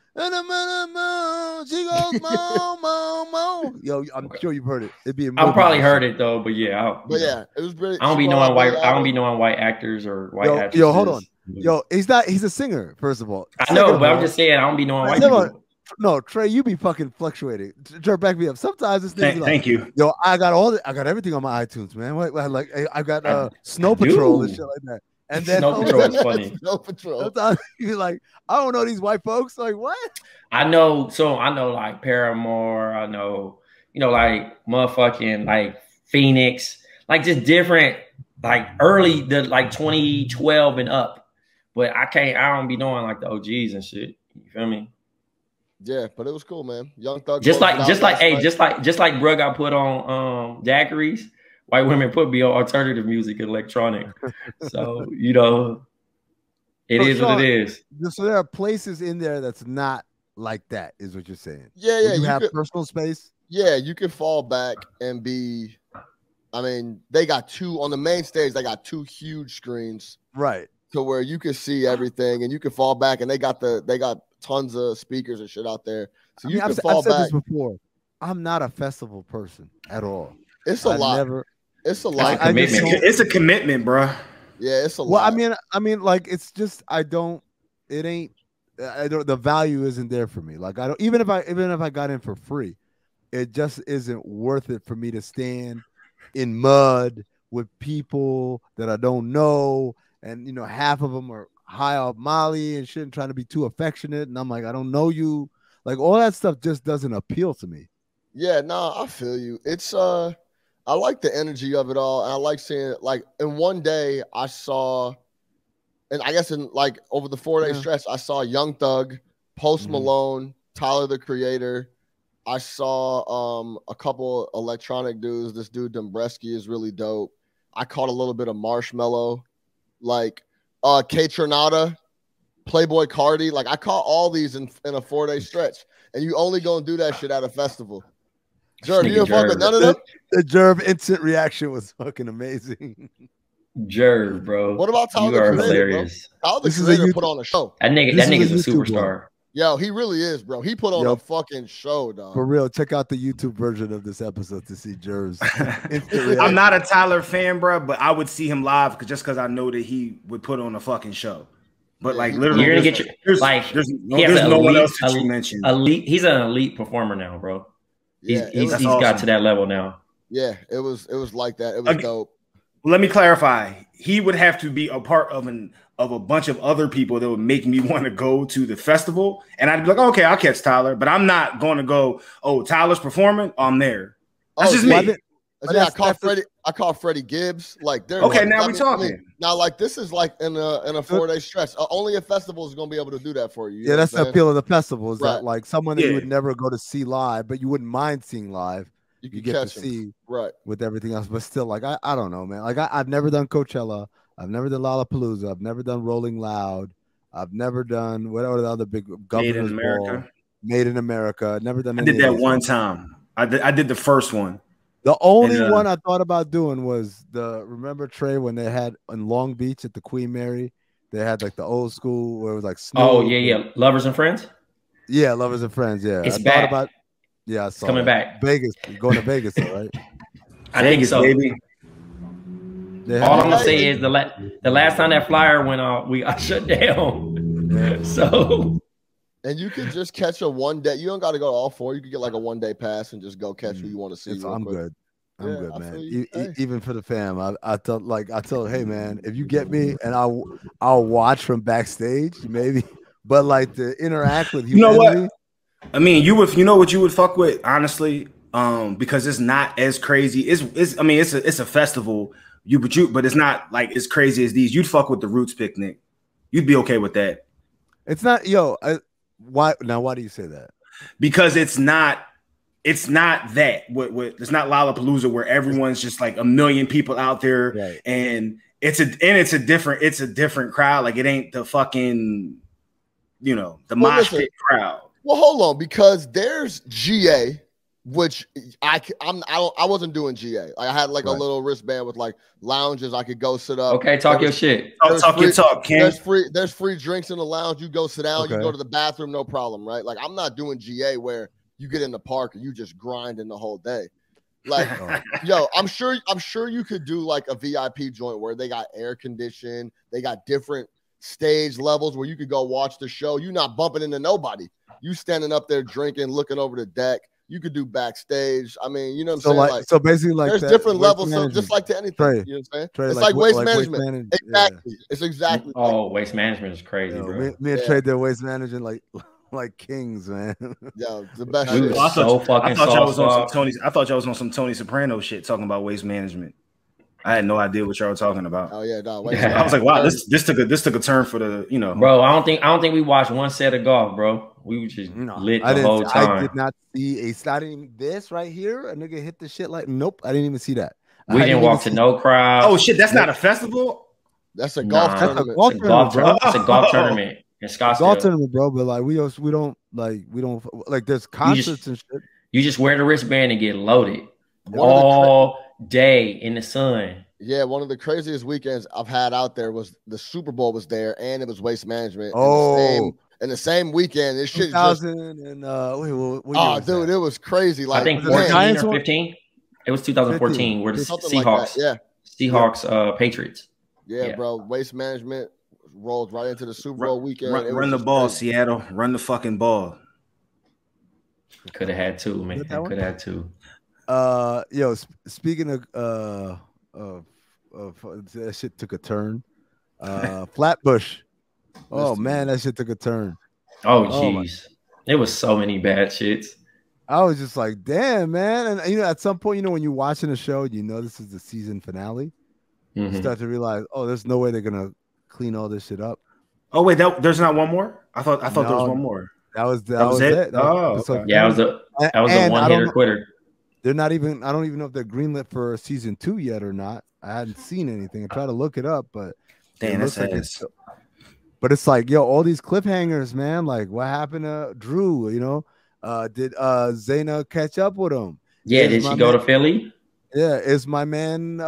She goes boom, boom, boom. Yo, I'm sure you've heard it. I probably heard it though, but yeah. It was really. I don't be knowing white actors or white actors. Yo, hold on. Yo, he's a singer, first of all. I know, but I'm just saying I don't be knowing white people. No, Trey, you be fucking fluctuating. Jerv, back me up. Sometimes this thing. Thank you. Yo, I got everything on my iTunes, man. Like I got Snow Patrol and shit like that. And then Snow Patrol is funny. Snow Patrol. Sometimes you be like, I don't know these white folks. Like what? I know like Paramore. I know, like motherfucking like Phoenix, like just different, like early like 2012 and up. But I don't be knowing like the OGs and shit. You feel me? Yeah, but it was cool, man. Young Thug. Just like bro got put on daiquiris. White women put me on alternative music and electronic. So, it is what it is. So there are places in there that's not like that, is what you're saying. Yeah. You have personal space. Yeah, you can fall back and be. I mean, they got on the main stage. They got 2 huge screens, right, to where you can see everything, and you can fall back. And they got tons of speakers and shit out there, so you can fall back. I've said this before. I'm not a festival person at all. It's a lot. It's a lot. It's a commitment, bro. Yeah, it's a lot. Well, I mean, like it's just the value isn't there for me. Like I don't even if I got in for free, it just isn't worth it for me to stand in mud with people that I don't know, and half of them are high off Molly and shit and trying to be too affectionate, and I'm like, I don't know you. Like all that stuff just doesn't appeal to me. Yeah, no, I feel you. It's I like the energy of it all, and I like seeing it. Like in one day, I saw, and I guess in like over the 4-day stretch, I saw Young Thug, Post Malone, Tyler the Creator. I saw a couple electronic dudes. This dude Dombresky is really dope. I caught a little bit of Marshmello, like K Tronada, Playboy Cardi. Like I caught all these in a 4-day stretch, and you only gonna do that shit at a festival. Jerv, you didn't fuck with none of them? The Jerv instant reaction was fucking amazing. Jerv, bro. What about Tyler? You are hilarious. Tyler the Creator put on a show. That nigga's a superstar. Bro. Yo, he really is, bro. He put on a fucking show, dog. For real, check out the YouTube version of this episode to see Jerv's. I'm not a Tyler fan, bro, but I would see him live because I know that he would put on a fucking show. But like literally, you're gonna get there's no one else that you mentioned. He's an elite performer now, bro. He's awesome. got to that level now. Yeah, it was like that. It was dope. Let me clarify. He would have to be a part of a bunch of other people that would make me want to go to the festival, and I'd be like, okay, I'll catch Tyler, but I'm not going to go. Oh, Tyler's performing. I'm there. That's just me. Yeah, I caught Freddie Gibbs. Like, they're okay. Now we're talking. Now, like, this is like in a 4-day stretch. Only a festival is gonna be able to do that for you. Yeah, that's the appeal of the festival. Is that like someone that you would never go to see live, but you wouldn't mind seeing live. You get to see with everything else, but still, like I don't know, man. Like I've never done Coachella. I've never done Lollapalooza. I've never done Rolling Loud. I've never done whatever the other big Governor's Ball. Made in America. I've never done. I did that one time. I did the first one. The only And, one I thought about doing was remember Trey when they had in Long Beach at the Queen Mary, they had like the old school where it was like Snoop. Oh yeah. Lovers and Friends. Yeah, Lovers and Friends. Yeah, It's I back. thought about. Yeah, I It's saw coming that. back. Vegas, going to Vegas, though, right? I think so. Baby. All I'm gonna say is the last time that flyer went off, we got shut down. Yeah. So. And you could just catch a 1 day. You don't got to go to all 4. You could get like a 1 day pass and just go catch who you want to see. I'm good. I'm good, man. Hey. Even for the fam, I told, hey man, if you get me, and I'll watch from backstage, maybe. But like to interact with you know what? I mean, you know what you would fuck with, honestly, because it's not as crazy. It's a festival. But it's not like as crazy as these. You'd fuck with the Roots picnic. You'd be okay with that. It's not, why do you say that? Because it's not that. It's not Lollapalooza where everyone's just like a million people out there, right. and it's a different crowd. Like it ain't the fucking, the mosh pit crowd. Well, hold on, because there's GA, which I wasn't doing GA. I had like a little wristband with like lounges I could go sit up. Okay, talk your shit. Talk your talk, Ken. There's free drinks in the lounge. You go sit down, you go to the bathroom, no problem, right? Like I'm not doing GA where you get in the park and you just grinding the whole day. Like, I'm sure you could do like a VIP joint where they got air conditioned, they got different stage levels where you could go watch the show. You're not bumping into nobody. You standing up there drinking, looking over the deck. You could do backstage. I mean, you know what I'm saying? Like, so basically, like there's different levels. So just like to anything, you know what I'm saying? It's like waste management. Exactly. Yeah. It's exactly. Waste management is crazy, bro. Me and Trey did waste management like kings, man. Yeah, the best. We I thought y'all was on some Tony Soprano shit talking about waste management. I had no idea what y'all were talking about. Oh yeah, no. I was like, wow, this took a turn for the, Bro, I don't think we watched one set of golf, bro. We were just lit the whole time. I did not see this right here. A nigga hit the shit like, nope, I didn't even see that. We didn't walk to no crowd. Oh shit, that's not a festival. That's a golf tournament. It's a golf tournament in Scottsdale. Golf tournament, bro. But like we don't there's concerts and shit. You just wear the wristband and get loaded all day in the sun. Yeah, one of the craziest weekends I've had out there was the Super Bowl was there, and it was waste management. In the same weekend, this shit just. And dude, it was crazy. Like I think 14 or 15. It was 2014. Where the Seahawks, Seahawks, Patriots. Yeah, bro. Waste management rolled right into the Super Bowl weekend. Run the ball, crazy. Seattle. Run the fucking ball. Could have had two, man. Could have had two. Speaking of that shit took a turn. Flatbush. Oh man, that shit took a turn. Oh jeez, it was so many bad shits. I was just like, damn, man. And at some point, when you're watching a show, this is the season finale. You start to realize, there's no way they're gonna clean all this shit up. Oh wait, there's not one more. I thought there was one more. That was it. Okay. Yeah, that was the one hitter quitter. They're not even. I don't even know if they're greenlit for season 2 yet or not. I hadn't seen anything. I tried to look it up, but damn, that's but it's like, all these cliffhangers, man. Like, what happened to Drew? Did Zayna catch up with him? Yeah, did she go to Philly? Yeah, is my man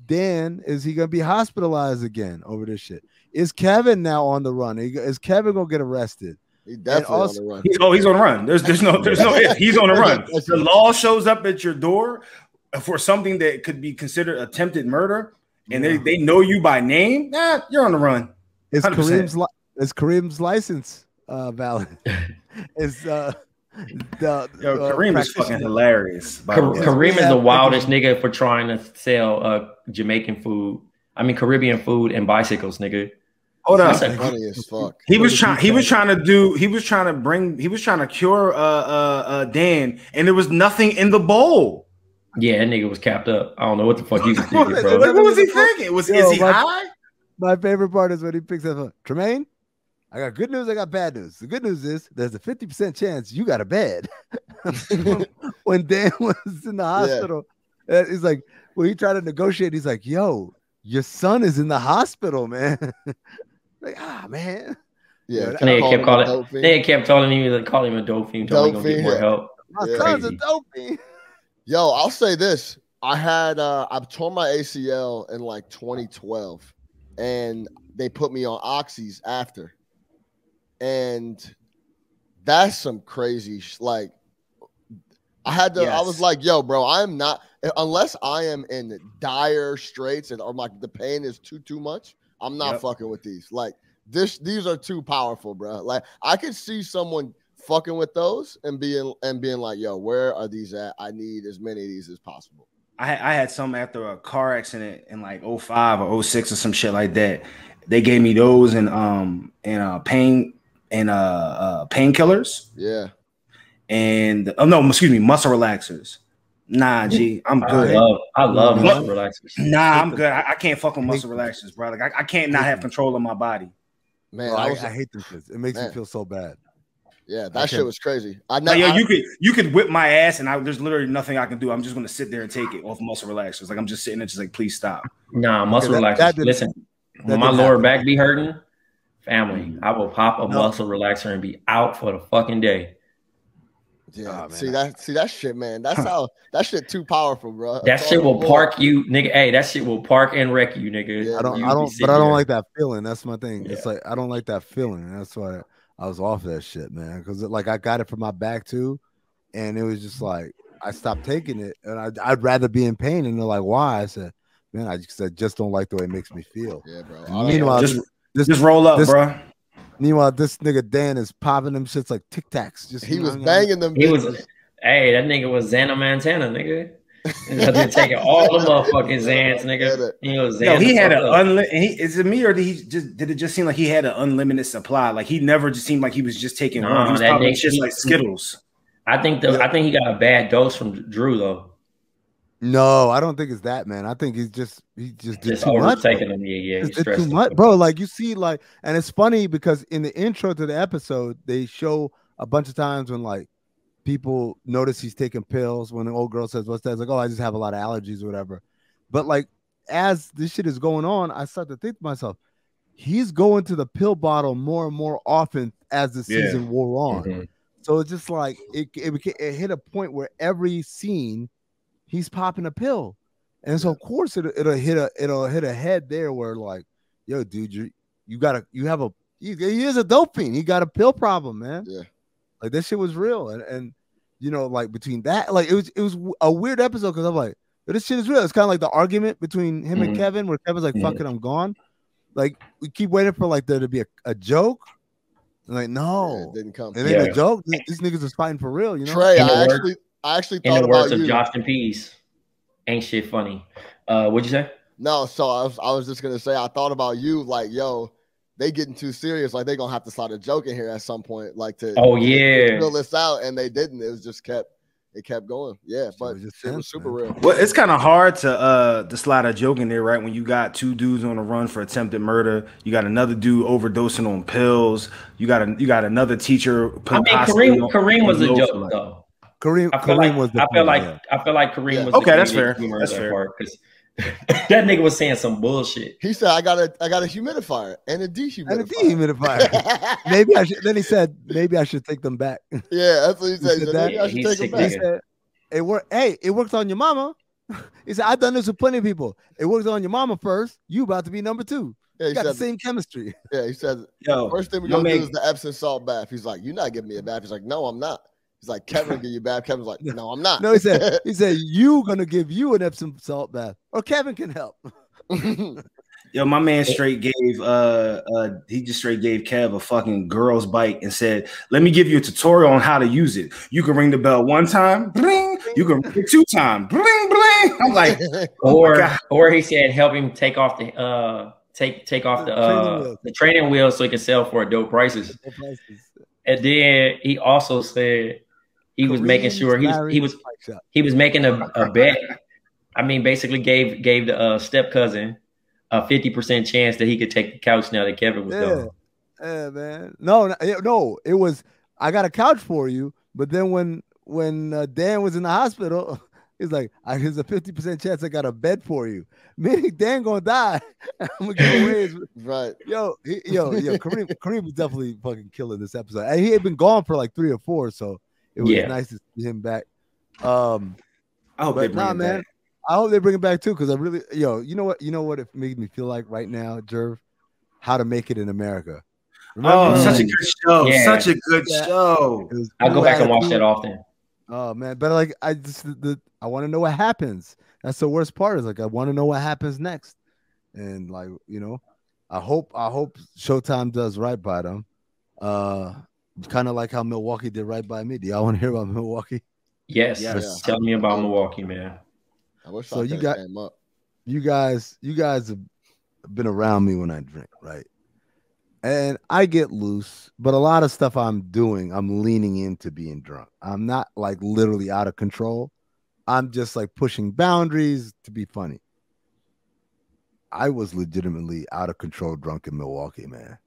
Dan? Is he gonna be hospitalized again over this shit? Is Kevin now on the run? Is Kevin gonna get arrested? He definitely on the run. He's on the run. There's no if. He's on the run. The law shows up at your door for something that could be considered attempted murder, and they know you by name. Nah, you're on the run. Is Kareem's license valid? Kareem is fucking hilarious. Kareem is the wildest nigga for trying to sell Jamaican food. I mean Caribbean food and bicycles, nigga. Hold on. That's funny as fuck. He was trying to cure Dan, and there was nothing in the bowl. Yeah, that nigga was capped up. I don't know what the fuck he was thinking, bro. What was he thinking? Is he high? My favorite part is when he picks up Tremaine. I got good news. I got bad news. The good news is there's a 50% chance you got a bed. When Dan was in the hospital, he's like, when he tried to negotiate, he's like, "Yo, your son is in the hospital, man." Like, man. Yeah, they kept telling him to call him a dope fiend, telling him to get more help. My son's a dope fiend. Yo, I'll say this. I've torn my ACL in like 2012, and they put me on oxys after. And that's some crazy like I had to I was like, yo, bro, I'm not unless I am in dire straits and or like the pain is too much, I'm not fucking with these. Like these are too powerful, bro. Like I could see someone fucking with those and being like, yo, where are these at? I need as many of these as possible. I had some after a car accident in like 05 or 06 or some shit like that. They gave me those and painkillers. Yeah. And no, excuse me, muscle relaxers. Nah, G, I'm good. I love muscle relaxers. Nah, I'm good. I can't fuck with muscle relaxers, bro. Like I can't not have control of my body. Man, bro, I hate this shit. It makes me feel so bad. Yeah, that shit was crazy. You could whip my ass, and there's literally nothing I can do. I'm just gonna sit there and take it off muscle relaxers. Like I'm just sitting there, just like, please stop. Nah, muscle relaxers. Listen, when my lower back be hurting, family, I will pop a muscle relaxer and be out for the fucking day. Yeah, see that shit, man. That's how that shit too powerful, bro. That shit will park you, nigga. Hey, that shit will park and wreck you, nigga. Yeah, I don't like that feeling. That's my thing. Yeah. It's like I don't like that feeling. That's why I was off that shit, man. Because like I got it for my back too, and it was just like I stopped taking it, and I'd rather be in pain. And they're like, "Why?" I said, "Man, I just don't like the way it makes me feel." Yeah, bro. Meanwhile, just roll up, bro. Meanwhile, this nigga Dan is popping them shits like Tic Tacs. Just he was banging them. Hey, that nigga was Xana Montana, nigga. They're taking all the motherfucking Xans, nigga. He had an unlimited. Is it me or did it just seem like he had an unlimited supply? Like he never just seemed like he was just taking one. He was popping shit like Skittles. I think he got a bad dose from Drew though. No, I don't think it's that, man. I think he just did too much. Taking him, he's too much, bro. Like you see, like, and it's funny because in the intro to the episode, they show a bunch of times when like people notice he's taking pills. When the old girl says, "What's that?" It's like, "Oh, I just have a lot of allergies or whatever." But like as this shit is going on, I start to think to myself, he's going to the pill bottle more and more often as the season wore on. Mm-hmm. So it's just like it hit a point where every scene he's popping a pill, and so of course it'll hit a head there where like, yo, dude, he is a dope fiend. He got a pill problem, man. Yeah, like that shit was real, and you know, like between that, like it was a weird episode because I'm like, this shit is real. It's kind of like the argument between him and Kevin, where Kevin's like, "Fuck it, I'm gone." Like we keep waiting for like there to be a joke. And like no, it didn't come. It ain't a joke. These niggas is fighting for real, you know. Trey, I actually thought in the words about of Josh and Pease, ain't shit funny. What'd you say? No, so I was just gonna say I thought about you, like, yo, they getting too serious, like they gonna have to start a joke in here at some point, like to fill this out, and they didn't. It was just kept going. Yeah, but it was super real. Well, it's kind of hard to slide a joke in there, right? When you got two dudes on the run for attempted murder, you got another dude overdosing on pills, you got another teacher. Kareem was a joke though. Kareem was. I feel like Kareem was. Okay, that's fair. That's fair. Because that nigga was saying some bullshit. He said, "I got a humidifier and a dehumidifier." Maybe I should. Then he said, "Maybe I should take them back." Yeah, that's what he said. Maybe I should take them back. He said, "It worked. Hey, it worked on your mama." He said, "I've done this with plenty of people. It worked on your mama first. You about to be number two. Yeah, you got the same chemistry." Yeah, he said, "Yo, first thing we're gonna do is the Epsom salt bath." He's like, "You're not giving me a bath." He's like, "No, I'm not." He's like, "Kevin give you a bath." Kevin's like, "No, I'm not." No, he said, "You gonna give you an Epsom salt bath, or Kevin can help." Yo, my man straight gave Kev a fucking girl's bite and said, "Let me give you a tutorial on how to use it. You can ring the bell one time, bling. You can ring it 2 times, bling bling." I'm like, or he said, "Help him take off the training wheels so he can sell for dope prices." And then he also said he was making sure he was making a bet. I mean, basically gave the step cousin a 50% chance that he could take the couch now that Kevin was gone. Yeah, man. No, it was I got a couch for you, but then when Dan was in the hospital, he's like, "There's a 50% chance I got a bed for you." Meaning Dan gonna die. I'm gonna give away right. Yo, Kareem was definitely fucking killing this episode. And he had been gone for like 3 or 4, so it was nice to see him back. I hope they bring it back. I hope they bring it back too, because I really, you know what it made me feel like right now, Jerv? How to Make It in America. Remember? Such a good show. Yeah. Such a good show. I go back and watch that often. Oh man, but like I want to know what happens. That's the worst part. Is like I want to know what happens next, and like I hope Showtime does right by them. Kind of like how Milwaukee did right by me. Do y'all want to hear about Milwaukee? Yes. Tell me about Milwaukee, man. I wish so you guys have been around me when I drink, right? And I get loose, but a lot of stuff I'm doing, I'm leaning into being drunk. I'm not like literally out of control. I'm just like pushing boundaries to be funny. I was legitimately out of control drunk in Milwaukee, man.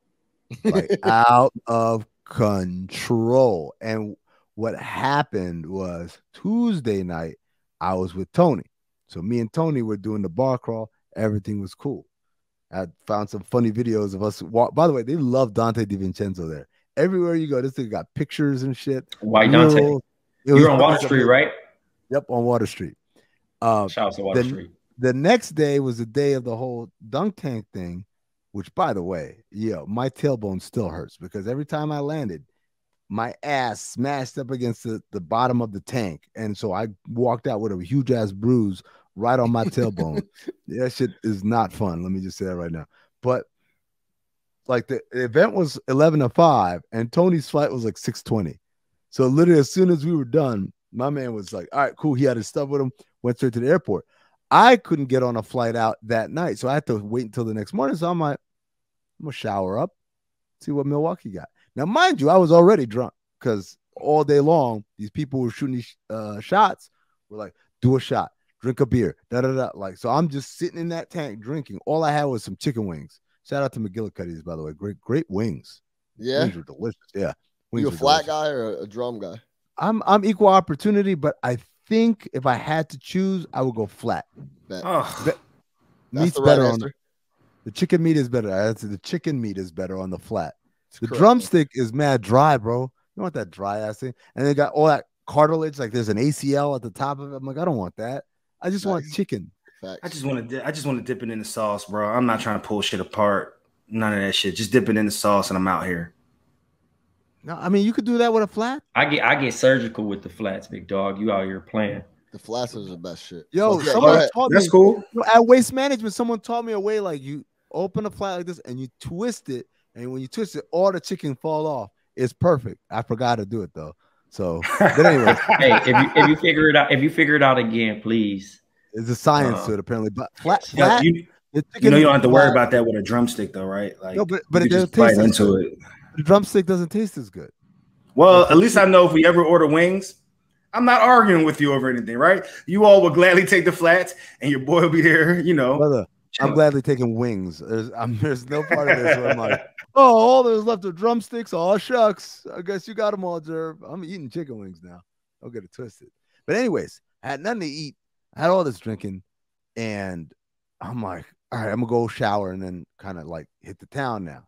Like out of control. And what happened was Tuesday night, I was with Tony. So me and Tony were doing the bar crawl. Everything was cool. I found some funny videos of us walk. By the way, they love Dante DiVincenzo there. Everywhere you go, this thing got pictures and shit. Why Dante? You're on Water Street, right? Yep, on Water Street. Shout out to Water Street. The next day was the day of the whole dunk tank thing, which, by the way, my tailbone still hurts because every time I landed, my ass smashed up against the bottom of the tank. And so I walked out with a huge ass bruise right on my tailbone. That shit is not fun. Let me just say that right now. But like the event was 11 to 5 and Tony's flight was like 6:20. So literally as soon as we were done, my man was like, all right, cool. He had his stuff with him, went straight to the airport. I couldn't get on a flight out that night. So I had to wait until the next morning. So I'm like, I'm going to shower up, see what Milwaukee got. Now, mind you, I was already drunk because all day long, these people were shooting these shots. We're like, do a shot, drink a beer, da-da-da. Like, so I'm just sitting in that tank drinking. All I had was some chicken wings. Shout out to McGillicuddy's, by the way. Great wings. Yeah. Wings were delicious. Yeah. Wings you a flat guy or a drum guy? I'm equal opportunity, but I think if I had to choose, I would go flat. Meat's better on the chicken meat is better. The chicken meat is better on the flat. The drumstick is mad dry, bro. You want that dry ass thing? And they got all that cartilage, like there's an ACL at the top of it. I'm like, I don't want that. I just want chicken. I just want to dip it in the sauce, bro. I'm not trying to pull shit apart. None of that shit. Just dip it in the sauce, and I'm out here. No, I mean you could do that with a flat. I get surgical with the flats, big dog. You out here playing. The flats is the best shit. Yo, someone taught me. That's cool. At Waste Management, someone taught me a way like you open a flat like this and you twist it, and when you twist it, all the chicken fall off. It's perfect. I forgot to do it though. So, but anyway, hey, if you figure it out again, please. There's a science to it apparently, but flat. You don't have to worry about that with a drumstick though, right? Like, no, but it doesn't taste into it. The drumstick doesn't taste as good. Well, at least I know if we ever order wings, I'm not arguing with you over anything, right? You all will gladly take the flats, and your boy will be there, Brother, I'm gladly taking wings. There's no part of this where I'm like, oh, all there's left are drumsticks. Oh, shucks. I guess you got them all, Jerv. I'm eating chicken wings now. Don't get it twisted. But anyways, I had nothing to eat. I had all this drinking, and I'm like, all right, I'm going to go shower and then kind of like hit the town now.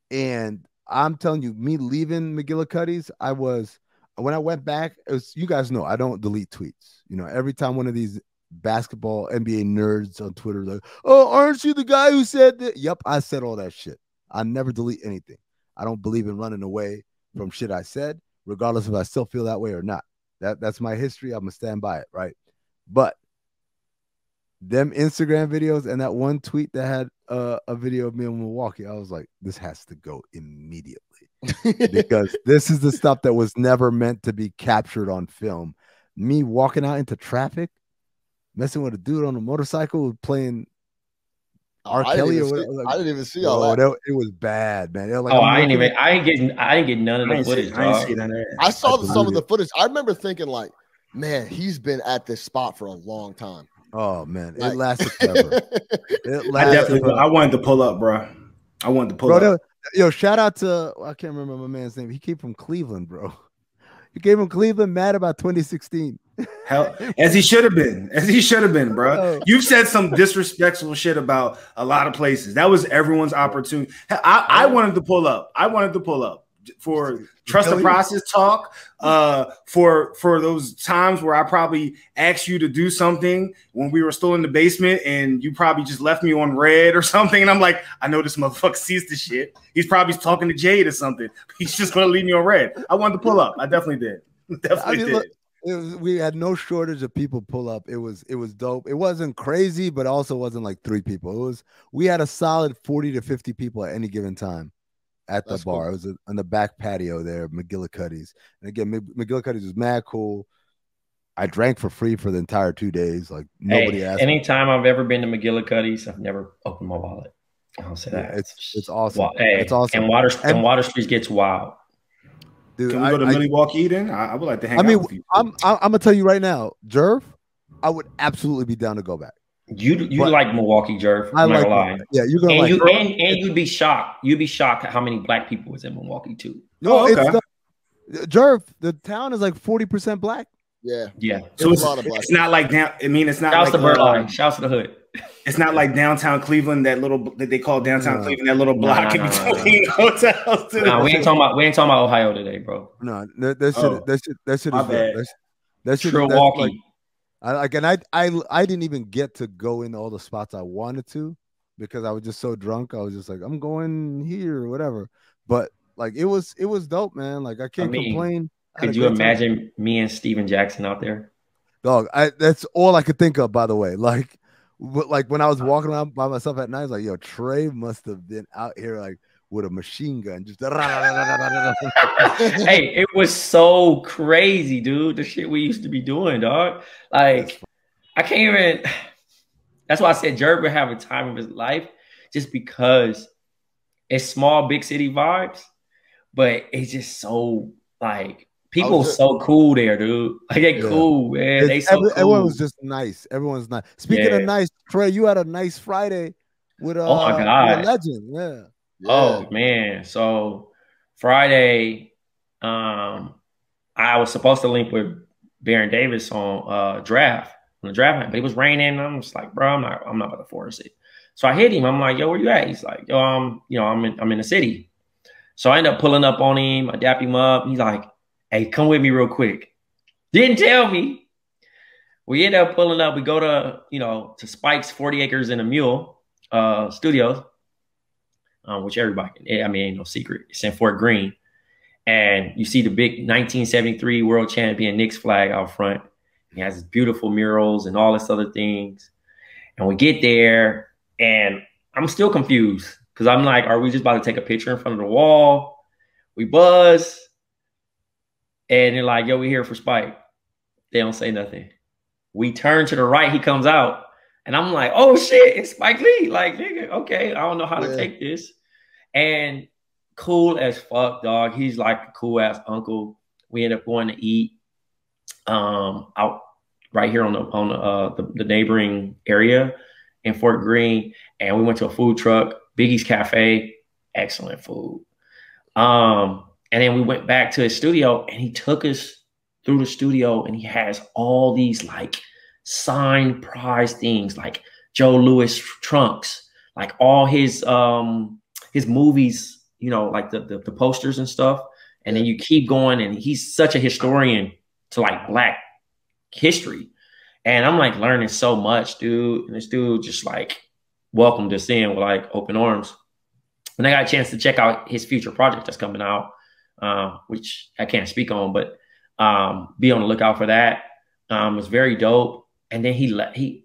And I'm telling you, me leaving McGillicuddy's, when I went back, you guys know I don't delete tweets. Every time one of these basketball NBA nerds on Twitter like, oh, aren't you the guy who said that? Yep, I said all that shit. I never delete anything. I don't believe in running away from shit I said, regardless if I still feel that way or not. That's my history. I'm gonna stand by it, right? But them Instagram videos and that one tweet that had a video of me in Milwaukee, I was like, this has to go immediately because this is the stuff that was never meant to be captured on film. Me walking out into traffic, messing with a dude on a motorcycle playing R. Kelly or whatever. I didn't even see all that. It was bad, man. Like, I didn't get none of the footage. I saw some of the footage. I remember thinking like, man, he's been at this spot for a long time. Oh man, it lasted forever. I wanted to pull up, bro. I wanted to pull up. Yo, shout out to I can't remember my man's name. He came from Cleveland, bro. He came from Cleveland, mad about 2016. Hell, as he should have been, bro. You've said some disrespectful shit about a lot of places. That was everyone's opportunity. I wanted to pull up. trust the process talk, for those times where I probably asked you to do something when we were still in the basement and you probably just left me on red or something. And I'm like, I know this motherfucker sees the shit. He's probably talking to Jade or something. He's just going to leave me on red. I wanted to pull up. I definitely did. Look, we had no shortage of people pull up. It was dope. It wasn't crazy, but also wasn't like 3 people. We had a solid 40 to 50 people at any given time at the bar. Cool. It was on the back patio there, McGillicuddy's. And again, McGillicuddy's was mad cool. I drank for free for the entire 2 days. Like nobody asked. Anytime I've ever been to McGillicuddy's, I've never opened my wallet. I'll say that. It's awesome. It's awesome. And Water Street gets wild. Dude, can we go to Milwaukee then? I would like to hang out with you. I'm gonna tell you right now, Jerv, I would absolutely be down to go back. You like Milwaukee, Jerv. I'm not gonna lie. Yeah, you're gonna and you'd be shocked. You'd be shocked at how many black people was in Milwaukee too. No, okay. Jerv, the town is like 40% black. Yeah. So it's not like down. I mean, it's not. Shouts to Birdline. Shouts to the hood. It's not like downtown Cleveland, that they call downtown Cleveland, that little block in between hotels. No, we ain't talking about Ohio today, bro. No, that shit is Milwaukee. I didn't even get to go in all the spots I wanted to because I was just so drunk. I was just like, I'm going here or whatever. But like it was dope, man. Like I can't complain. Could you imagine me and Steven Jackson out there? Dog, that's all I could think of, by the way. Like when I was walking around by myself at night, I was like, yo, Trey must have been out here like with a machine gun. Just hey, it was so crazy, dude. The shit we used to be doing, dog. Like, I can't even. That's why I said Jerv would have a time of his life, just because it's small, big city vibes, but it's just so like people so cool there, dude. Like they cool, man. They so cool. Everyone was just nice. Everyone's nice. Speaking of nice, Trey, you had a nice Friday with oh my God, with a legend, yeah. Oh man, so Friday, I was supposed to link with Baron Davis on the draft, but it was raining. And I'm just like, bro, I'm not about to force it. So I hit him. I'm like, yo, where you at? He's like, yo, I'm in the city. So I end up pulling up on him. I dap him up. He's like, hey, come with me real quick. Didn't tell me. We end up pulling up. We go to Spike's 40 Acres and a Mule studios, which everybody can. I mean, ain't no secret. It's in Fort Greene. And you see the big 1973 world champion Knicks flag out front. He has his beautiful murals and all this other things. And we get there, and I'm still confused because I'm like, are we just about to take a picture in front of the wall? We buzz. And they're like, yo, we here for Spike. They don't say nothing. We turn to the right. He comes out. And I'm like, oh, shit, it's Spike Lee. Like, nigga, okay, I don't know how to take this. And cool as fuck, dog. He's like a cool-ass uncle. We end up going to eat out right here on the neighboring area in Fort Greene. And we went to a food truck, Biggie's Cafe. Excellent food. And then we went back to his studio, and he took us through the studio, and he has all these like signed prize things, like Joe Louis trunks, like all his movies, like the posters and stuff. And then you keep going, and he's such a historian to like Black history. And I'm like learning so much, dude. And this dude just like welcomed us in with like open arms. And I got a chance to check out his future project that's coming out, which I can't speak on, but be on the lookout for that. It's very dope. And then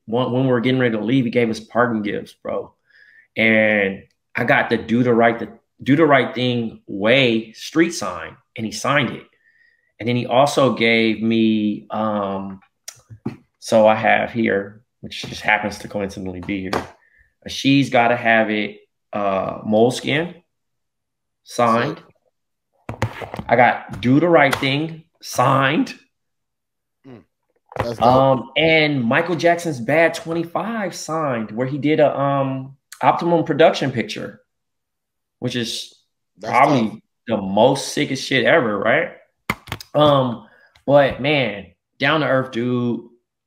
when we were getting ready to leave, he gave us parting gifts, bro. And I got the Do the Right Thing Way street sign, and he signed it. And then he also gave me, so I have here, which just happens to coincidentally be here, a She's Gotta Have It moleskin signed. I got Do the Right Thing signed. And Michael Jackson's Bad 25 signed, where he did a Optimum production picture, which is probably the most sickest shit ever, right? But man, down to earth dude.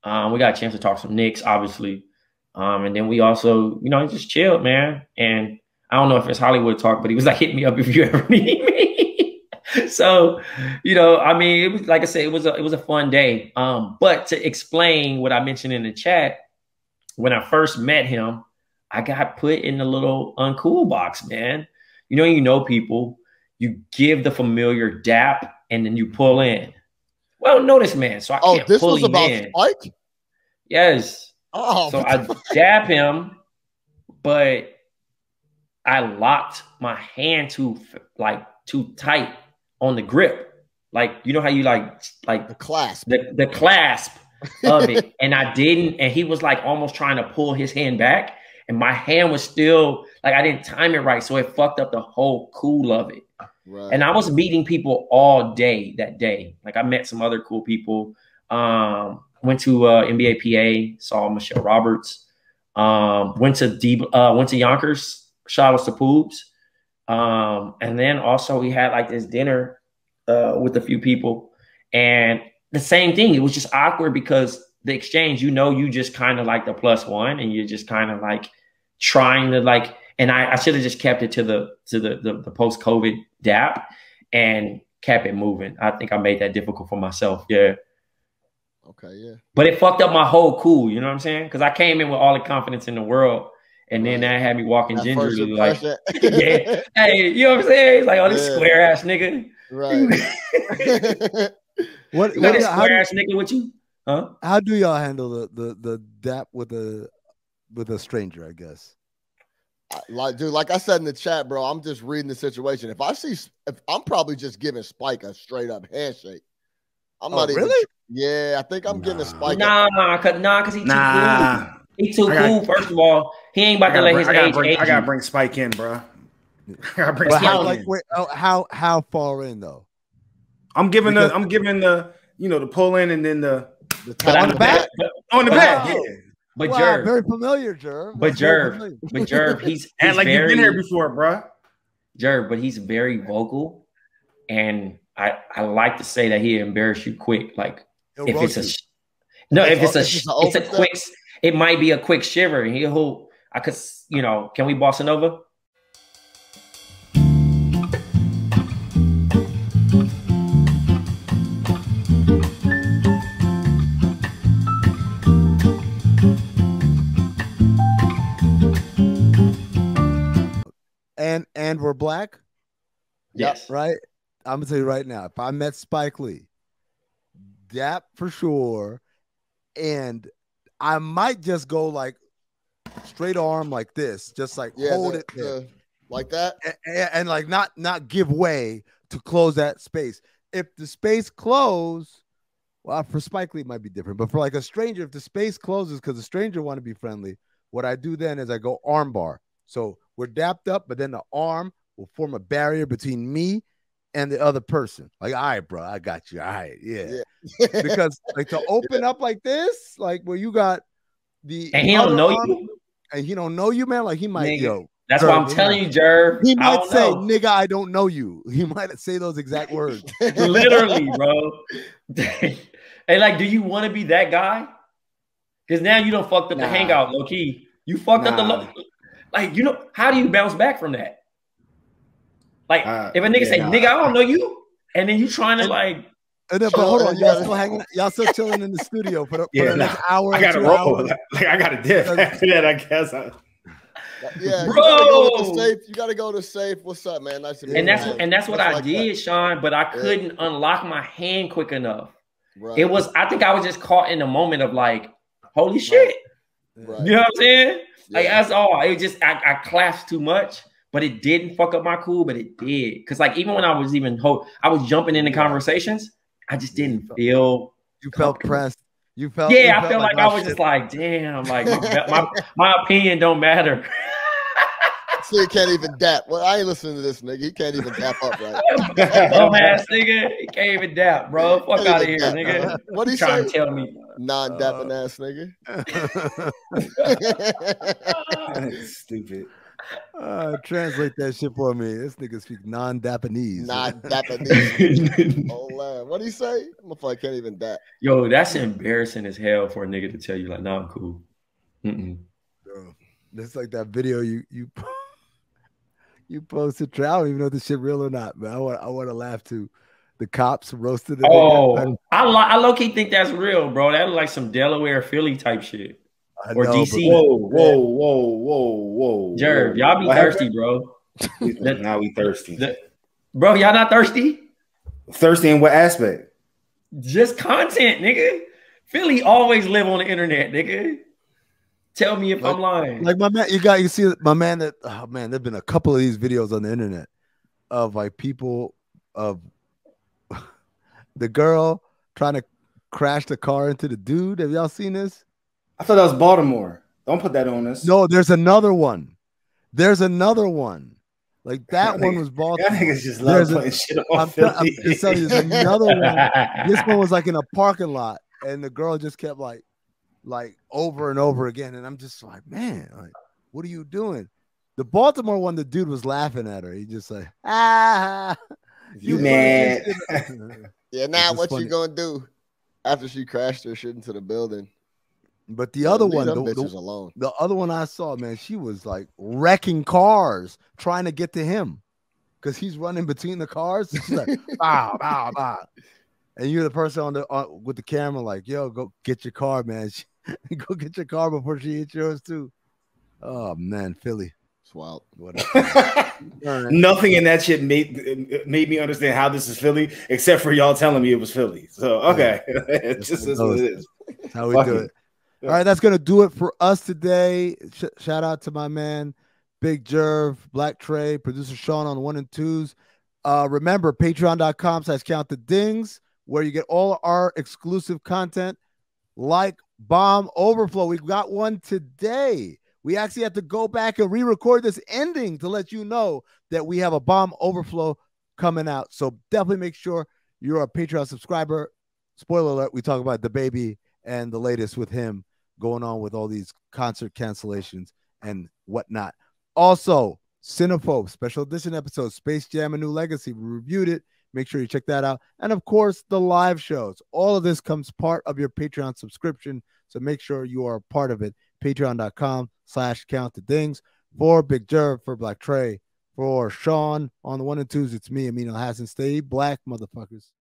We got a chance to talk some Knicks, obviously. And then we also, just chilled, man. And I don't know if it's Hollywood talk, but he was like, hit me up if you ever need me. So, you know, I mean, it was like I said, it was a fun day. But to explain what I mentioned in the chat, when I first met him, I got put in the little uncool box, man. You know people, you give the familiar dap and then you pull in. Well, know this man, so I can't this pull was him about in. Spike? Yes. Oh, so I dap him, but I locked my hand too tight on the grip. Like, you know how you like the clasp. The clasp of it. And I didn't, and he was like almost trying to pull his hand back. And my hand was still like, I didn't time it right. So it fucked up the whole cool of it. Right. And I was meeting people all day that day. Like, I met some other cool people. Went to NBA PA, saw Michelle Roberts. Went to Yonkers, shout outs to Poobs. And then also we had like this dinner with a few people. And the same thing, it was just awkward because the exchange, you just kind of like the plus one, and you're just kind of like trying to like, and I should have just kept it to the post-COVID dap and kept it moving. I think I made that difficult for myself. Yeah. Okay, yeah. But it fucked up my whole cool, you know what I'm saying? Because I came in with all the confidence in the world, and then that had me walking gingerly like, yeah. Hey, you know what I'm saying? It's like, oh, this square ass nigga. Right. What is square ass nigga with you? Huh? How do y'all handle the dap with a stranger, I guess? Like I said in the chat, bro, I'm just reading the situation. If I'm probably just giving Spike a straight up handshake. I'm not even. Really? Yeah, I think I'm getting a Spike. Because he too cool. He too cool. First of all, he ain't about to let his age. I gotta bring Spike in, bro. I gotta bring Spike in. Wait, how far in though? I'm giving the the pull in and then the on the back. On the back, yeah. But Jerv, very familiar, Jerv. But Jerv, he's and like you've been here before, bro. Jerv, but he's very vocal, and I like to say that he embarrass you quick. Like if it's a quick, it might be a quick shiver. And can we bossa nova? And we're black? Yes. Right? I'm gonna tell you right now, if I met Spike Lee, dap for sure, and I might just go like straight arm like this, just like hold it there. Like that, and like not give way to close that space. If the space close, well, for Spike Lee it might be different, but for like a stranger, if the space closes because the stranger want to be friendly, what I do then is I go arm bar. So we're dapped up, but then the arm will form a barrier between me and the other person. Like, all right, bro, I got you. All right, yeah. Because like to open up like this, like where you got the and he don't know you, and he don't know you, man. Like he might, That's why I'm telling you, Jerv. He might say, "Nigga, I don't know you." He might say those exact words. Literally, bro. Hey, like, do you want to be that guy? Because now you don't fucked up the hangout, low key. You fucked up the like, how do you bounce back from that? Like, if a nigga say, nigga, I don't know you, and then you trying to like. But hold on, y'all still hanging, y'all still chilling in the studio for the next hour. I gotta roll. Like, I gotta dip after that, I guess. Yeah, bro. You gotta go to safe. What's up, man? Nice to meet you. And that's what I did, Sean, but I couldn't unlock my hand quick enough. Right. I think I was just caught in the moment of like, holy shit. Right. You know what I'm saying? Like, that's all. It was just, I clasped too much, but it didn't fuck up my cool, but it did. Because, like, even when I was I was jumping into conversations, I just didn't feel. You felt pressed. I felt like I was just like, damn, like, my opinion don't matter. See, he can't even dap. Well, I ain't listening to this nigga. He can't even dap up right. Dumb ass nigga. He can't even dap, bro. Fuck out of here, nigga. What he trying say? to tell me? Non-dapping ass nigga. Stupid. Translate that shit for me. This nigga speak non-Dapanese. Non-Dapanese. Oh, man. What do you say? Motherfucker can't even dap. Yo, that's embarrassing as hell for a nigga to tell you like, nah, I'm cool. That's like that video you You posted Trey. I don't even know if this shit real or not, man. I want to laugh too. The cops roasted the nigga. I low key think that's real, bro. That was like some Delaware, Philly type shit, or know, DC. Whoa. Jerv, y'all be thirsty, bro. Now we thirsty, bro. Y'all not thirsty? Thirsty in what aspect? Just content, nigga. Philly always live on the internet, nigga. Tell me if I'm lying. Like my man, you see my man that there've been a couple of these videos on the internet of like people of the girl trying to crash the car into the dude. Have y'all seen this? I thought that was Baltimore. Don't put that on us. No, there's another one. There's another one. Like that one was Baltimore. Y'all niggas just love putting shit on Philly. I'm just telling you, there's another one. This one was like in a parking lot, and the girl just kept like over and over again. And I'm just like, man, like, what are you doing? The Baltimore one, the dude was laughing at her. He just like, you man. Yeah, now what funny. You gonna do after she crashed her shit into the building? But the other one, the other one I saw, man, she was like wrecking cars trying to get to him because he's running between the cars. She's like, bow, bow, bow. And you're the person with the camera, like, yo, go get your car, man. Go get your car before she hits yours too. Oh man, Philly. It's wild. Nothing in that shit made me understand how this is Philly, except for y'all telling me it was Philly. So okay, it's just what it is. That's how we do it. All right, that's gonna do it for us today. Shout out to my man, Big Jerv, Blk Tray, producer Sean on the 1 and 2s. Remember, patreon.com/countthe-dings, where you get all our exclusive content like BOMM Overflow. We've got one today. We actually have to go back and re-record this ending to let you know that we have a BOMM Overflow coming out. So definitely make sure you're a Patreon subscriber. Spoiler alert, we talk about the baby and the latest with him going on with all these concert cancellations and whatnot. Also, Cinephobe special edition episode, Space Jam: A New Legacy. We reviewed it. Make sure you check that out. And of course, the live shows. All of this comes part of your Patreon subscription. So make sure you are a part of it. Patreon.com/countthe-dings. For Big Jerv, for Blk Tray, for Sean on the 1 and 2s, it's me, Amin. Stay black, motherfuckers.